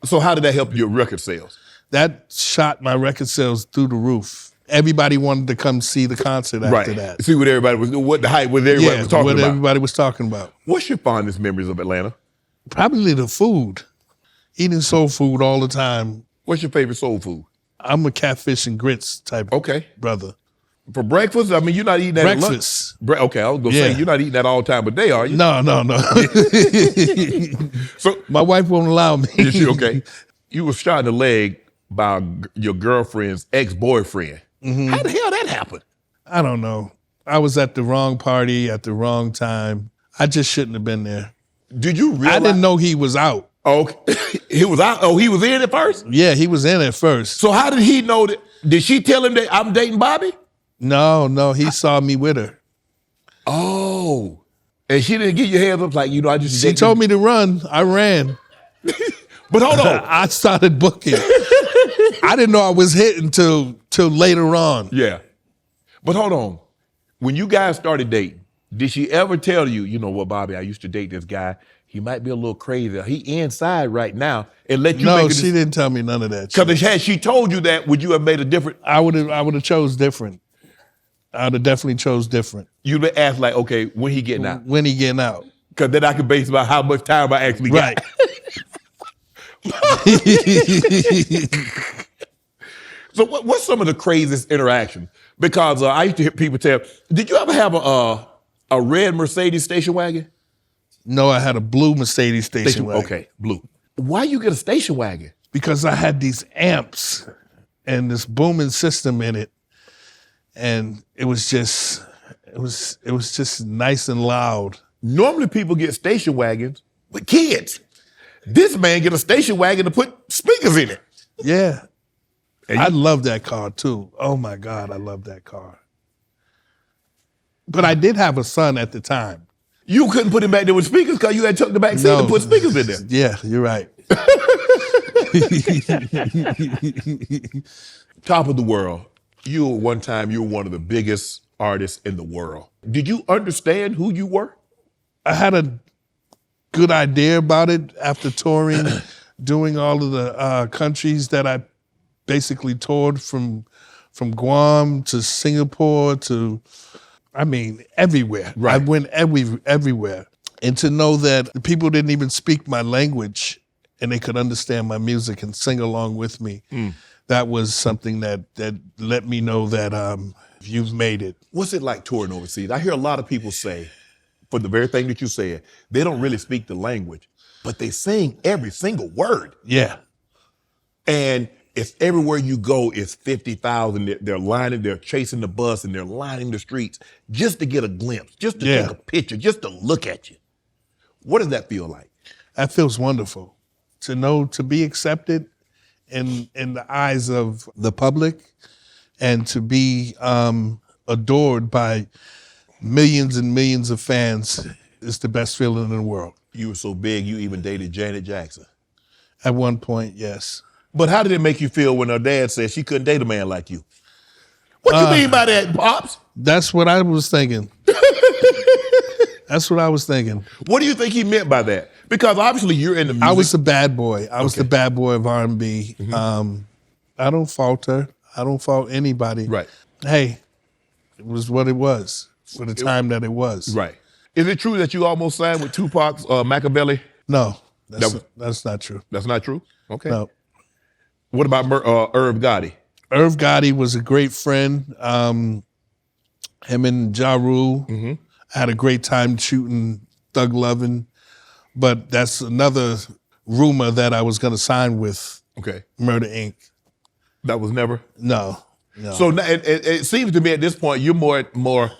So how did that help your record sales? That shot my record sales through the roof. Everybody wanted to come see the concert after that. See what everybody was, what the hype, what everybody was talking what about. everybody was talking about. What's your fondest memories of Atlanta? Probably the food. Eating soul food all the time. What's your favorite soul food? I'm a catfish and grits type brother. For breakfast? I mean, you're not eating that breakfast. At lunch? Okay, I was going to say, you're not eating that all the time, but they are you? No. So my wife won't allow me. Is she okay? You were shot in the leg by your girlfriend's ex-boyfriend. Mm-hmm. How the hell that happened? I don't know. I was at the wrong party at the wrong time. I just shouldn't have been there. Did you realize? I didn't know he was out. Okay. He was out? Oh, he was in at first? Yeah, he was in at first. So how did he know that? Did she tell him that I'm dating Bobbi? No, he saw me with her. Oh. And she didn't give you heads up like, I just... She told me to run. I ran. But hold on. I started booking. I didn't know I was hit until later on. Yeah. But hold on. When you guys started dating, did she ever tell you, you know what, Bobbi, I used to date this guy. He might be a little crazy. He inside right now. And let you No, make a she didn't tell me none of that. Because had she told you that, would you have made a different? I would have chose different. I would have definitely chose different. You'd have asked like, okay, when he getting out? When he getting out. Because then I could base about how much time I actually got. So what's some of the craziest interactions? Because I used to hear people tell, did you ever have a red Mercedes station wagon? No, I had a blue Mercedes station wagon. Okay, blue. Why you get a station wagon? Because I had these amps and this booming system in it. And it was just nice and loud. Normally people get station wagons with kids. This man get a station wagon to put speakers in it. Yeah. And I love that car too. Oh my God, I love that car. But I did have a son at the time. You couldn't put him back there with speakers because you had took the back seat and put speakers in there. Yeah, you're right. Top of the world. One time you were one of the biggest artists in the world. Did you understand who you were? I had a good idea about it after touring, doing all of the countries that I basically toured from Guam to Singapore to, everywhere. Right. I went everywhere. And to know that the people didn't even speak my language and they could understand my music and sing along with me, that was something that let me know that you've made it. What's it like touring overseas? I hear a lot of people say, for the very thing that you said, they don't really speak the language, but they sing every single word. Yeah. And it's everywhere you go, it's 50,000. They're chasing the bus and they're lining the streets just to get a glimpse, just to take a picture, just to look at you. What does that feel like? That feels wonderful. To know, to be accepted in the eyes of the public and to be adored by millions and millions of fans is the best feeling in the world. You were so big, you even dated Janet Jackson. At one point, yes. But how did it make you feel when her dad said she couldn't date a man like you? What you mean by that, Pops? That's what I was thinking. That's what I was thinking. What do you think he meant by that? Because obviously you're in the music. I was the bad boy. I was the bad boy of R&B. I don't fault her. I don't fault anybody. Right. Hey, it was what it was for the time that it was. Right. Is it true that you almost signed with Tupac's Machiavelli? No, that's not true. That's not true? Okay. No. What about Irv Gotti? Irv Gotti was a great friend. Him and Ja Rule. I had a great time shooting Thug Lovin', but that's another rumor that I was going to sign with Murder Inc. That was never? No. So it seems to me at this point you're more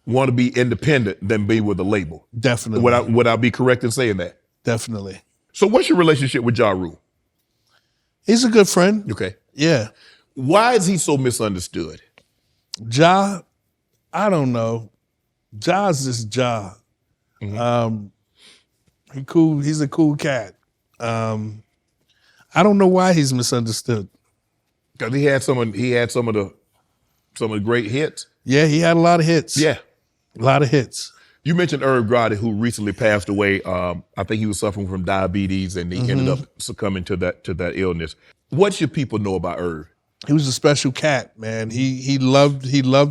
want to be independent than be with a label. Definitely. Would I be correct in saying that? Definitely. So what's your relationship with Ja Rule? He's a good friend. Okay. Yeah. Why is he so misunderstood? Ja, I don't know. Ja's just Ja. He's a cool cat. I don't know why he's misunderstood. Because he had some of the great hits. Yeah, he had a lot of hits. Yeah. A lot of hits. You mentioned Irv Gotti, who recently passed away. I think he was suffering from diabetes, and he ended up succumbing to that illness. What should people know about Irv? He was a special cat, man. He loved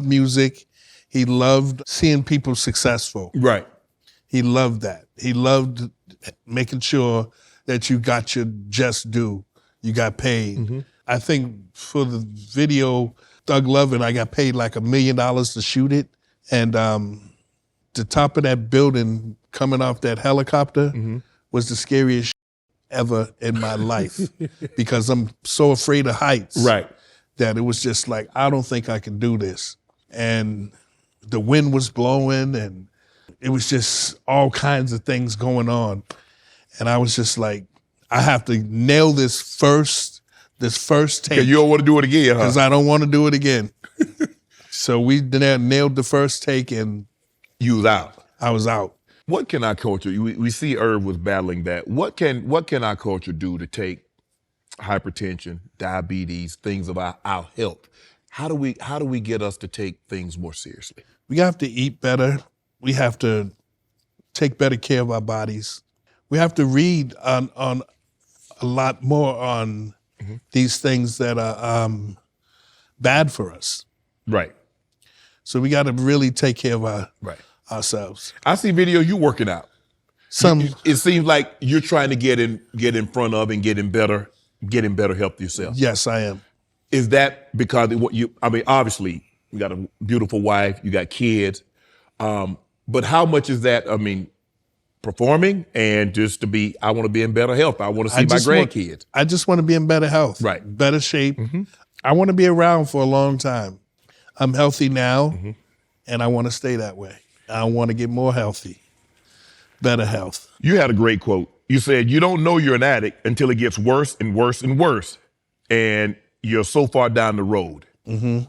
music. He loved seeing people successful. Right. He loved that. He loved making sure that you got your just due. You got paid. I think for the video Thug Lovin', I got paid like $1 million to shoot it. And the top of that building coming off that helicopter was the scariest ever in my life because I'm so afraid of heights. Right. That it was just like, I don't think I can do this. And the wind was blowing and it was just all kinds of things going on. And I was just like, I have to nail this first take. You don't want to do it again, huh? Because I don't want to do it again. So we nailed the first take and you was out. I was out. What can our culture, we see Irv was battling that. What can our culture do to take hypertension, diabetes, things of our health? How do we get us to take things more seriously? We have to eat better. We have to take better care of our bodies. We have to read on a lot more on these things that are bad for us. Right. So we got to really take care of ourselves. I see video you working out. It seems like you're trying to get in front of and getting better health yourself. Yes, I am. Is that because obviously you got a beautiful wife, you got kids, but how much is that? Performing and just I want to be in better health. I want to see my grandkids. I just want to be in better health. Right. Better shape. I want to be around for a long time. I'm healthy now, and I want to stay that way. I want to get more healthy, better health. You had a great quote. You said, you don't know you're an addict until it gets worse and worse and worse, and you're so far down the road. You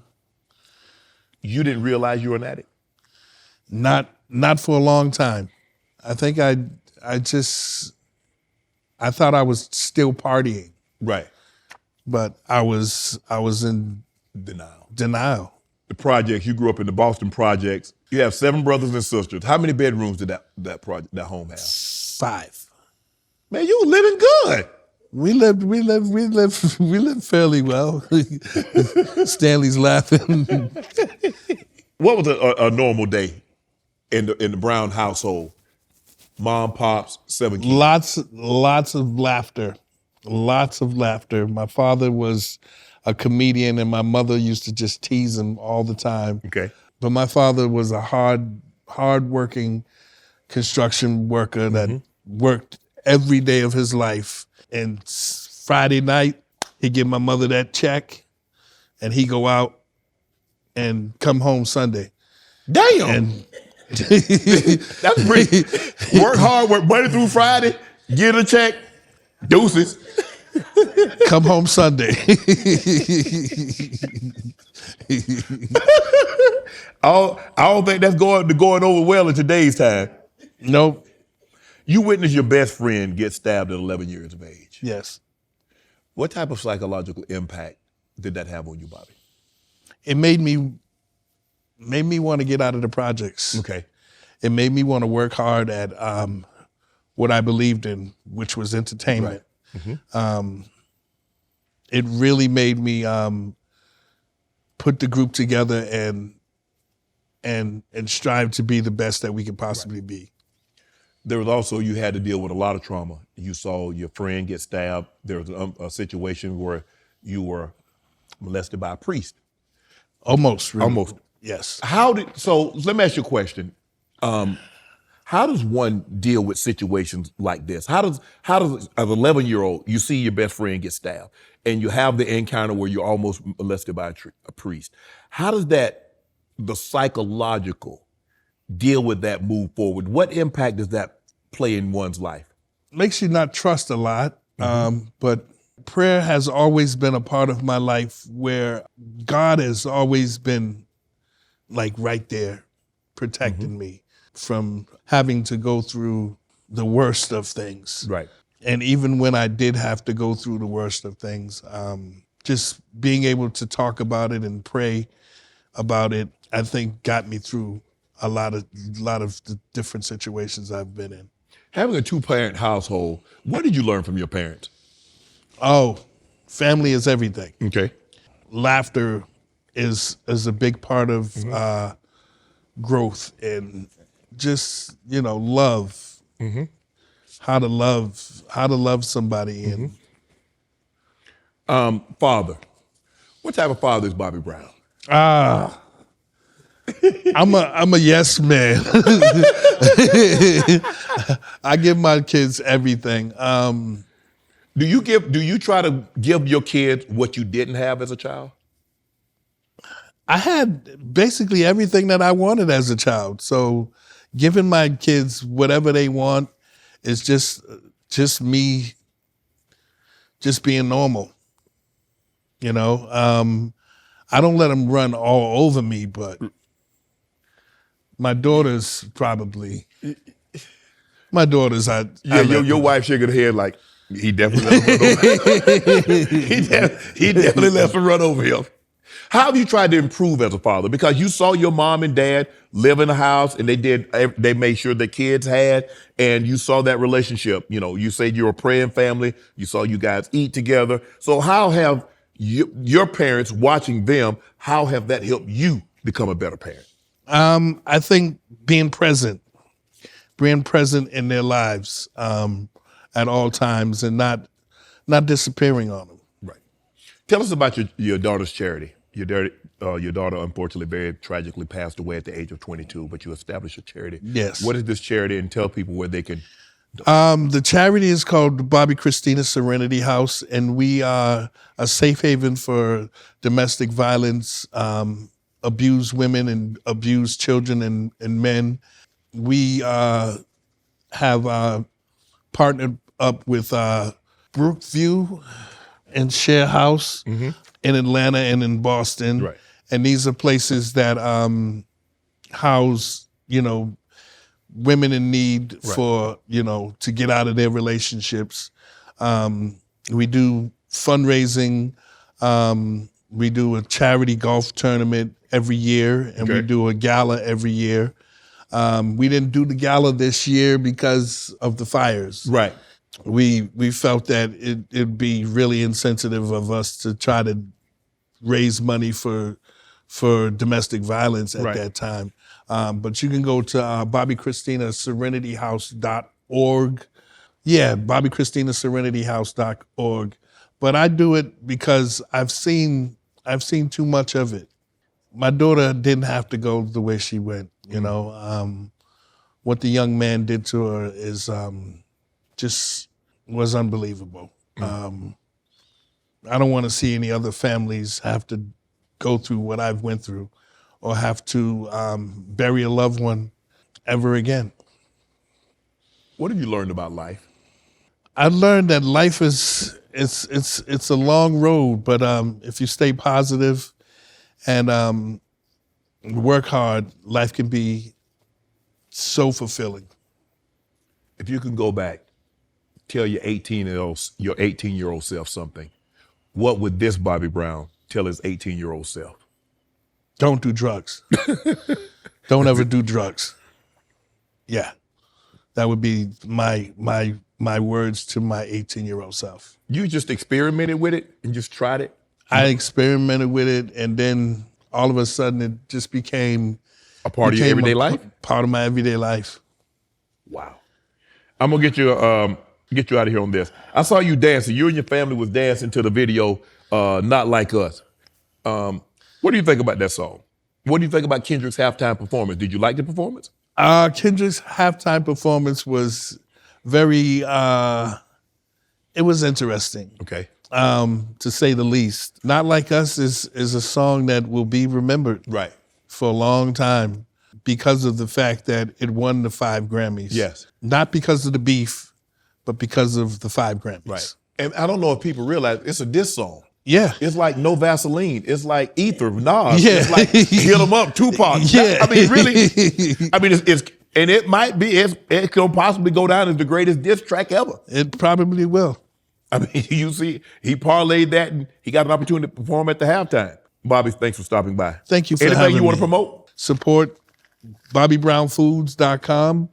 didn't realize you were an addict? Not for a long time. I think I thought I was still partying. Right. But I was in denial. The projects, you grew up in the Boston projects. You have 7 brothers and sisters. How many bedrooms did that home have? 5. Man, you were living good. We lived fairly well. Stanley's laughing. What was a normal day in the Brown household? Mom, pops, 7 kids. Lots of laughter. Lots of laughter. My father was a comedian and my mother used to just tease him all the time. Okay. But my father was a hard-working construction worker that worked every day of his life. And Friday night, he'd give my mother that check and he'd go out and come home Sunday. Damn. And that's pretty. Work hard, work Monday through Friday, get a check, deuces. Come home Sunday. I don't think that's going over well in today's time. Nope. You witnessed your best friend get stabbed at 11 years of age. Yes. What type of psychological impact did that have on you, Bobbi? It made me want to get out of the projects. Okay. It made me want to work hard at what I believed in, which was entertainment. Right. It really made me put the group together and strive to be the best that we could possibly be. There was also, you had to deal with a lot of trauma. You saw your friend get stabbed. There was a situation where you were molested by a priest. Almost. Really. Almost. Yes. So let me ask you a question. How does one deal with situations like this? How does as an 11-year-old, you see your best friend get stabbed and you have the encounter where you're almost molested by a priest? How does the psychological deal with that move forward? What impact does that play in one's life? Makes you not trust a lot, but prayer has always been a part of my life where God has always been like right there protecting me from having to go through the worst of things. Right. And even when I did have to go through the worst of things, just being able to talk about it and pray about it, I think got me through a lot of the different situations I've been in. Having a 2-parent household, what did you learn from your parents? Oh, family is everything. Okay. Laughter is a big part of growth and just, love. How to love somebody. And Father. What type of father is Bobby Brown? I'm a yes man. I give my kids everything. Do you try to give your kids what you didn't have as a child? I had basically everything that I wanted as a child. So giving my kids whatever they want is just me just being normal. I don't let them run all over me, but my daughters probably. Your wife shaking her head like, he definitely let him run over. he definitely let him run over him. How have you tried to improve as a father? Because you saw your mom and dad live in a house and they made sure the kids had, and you saw that relationship. You said you're a praying family. You saw you guys eat together. So how have your parents, watching them, how have that helped you become a better parent? I think being present in their lives at all times and not disappearing on them. Right. Tell us about your daughter's charity. Your daughter unfortunately very tragically passed away at the age of 22, but you established a charity. Yes. What is this charity, and tell people where they can? The charity is called Bobbi Kristina Serenity House, and we are a safe haven for domestic violence, abused women and abused children and men. We have partnered up with Brookview and Share House in Atlanta and in Boston. Right. And these are places that house, women in need for, to get out of their relationships. We do fundraising. We do a charity golf tournament every year, and we do a gala every year. We didn't do the gala this year because of the fires. Right. We felt that it'd be really insensitive of us to try to raise money for domestic violence at that time. But you can go to BobbiChristinaSerenityHouse.org. Yeah, BobbiChristinaSerenityHouse.org. But I do it because I've seen too much of it. My daughter didn't have to go the way she went. What the young man did to her is just was unbelievable. I don't want to see any other families have to go through what I've went through or have to bury a loved one ever again. What have you learned about life? I learned that life is it's a long road, but if you stay positive and work hard, life can be so fulfilling. If you can go back, tell your 18-year-old self something, what would this Bobby Brown tell his 18-year-old self? Don't do drugs. Don't ever do drugs. Yeah, that would be my words to my 18-year-old self. You just experimented with it and just tried it? I experimented with it, and then all of a sudden it just became A part of your everyday life? Part of my everyday life. Wow. I'm gonna get you out of here on this. I saw you dancing. You and your family was dancing to the video, Not Like Us. What do you think about that song? What do you think about Kendrick's halftime performance? Did you like the performance? Kendrick's halftime performance was very, it was interesting. Okay. To say the least. Not Like Us is a song that will be remembered Right. for a long time because of the fact that it won the 5 Grammys. Yes. Not because of the beef, but because of the 5 Grammys. Right. And I don't know if people realize it's a diss song. Yeah. It's like No Vaseline. It's like Ether, Nas. Yeah. It's like Hit 'Em Up, Tupac. Yeah. I mean, really. I mean, it's and it might be. It could possibly go down as the greatest diss track ever. It probably will. I mean, you see, he parlayed that and he got an opportunity to perform at the halftime. Bobby, thanks for stopping by. Thank you for Anything having you want me. to promote? Support BobbyBrownFoods.com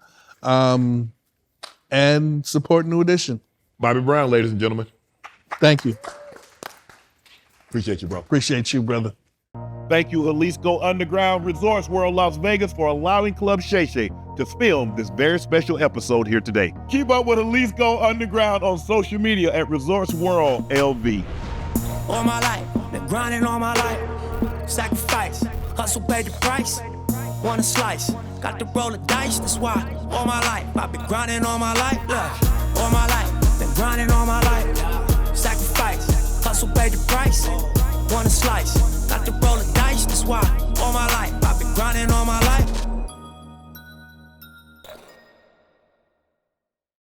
and support New Edition. Bobby Brown, ladies and gentlemen. Thank you. Appreciate you, bro. Appreciate you, brother. Thank you, Jalisco Underground Resorts World Las Vegas, for allowing Club Shay Shay to film this very special episode here today. Keep up with Jalisco Underground on social media at Resorts World LV. All my life, been grinding all my life. Sacrifice, hustle paid the price. Want a slice, got to roll the dice, that's why. All my life, I've been grinding all my life. Look, all my life, been grinding all my life. Sacrifice, hustle paid the price. Want a slice, got to roll the dice, that's why. All my life, I've been grinding all my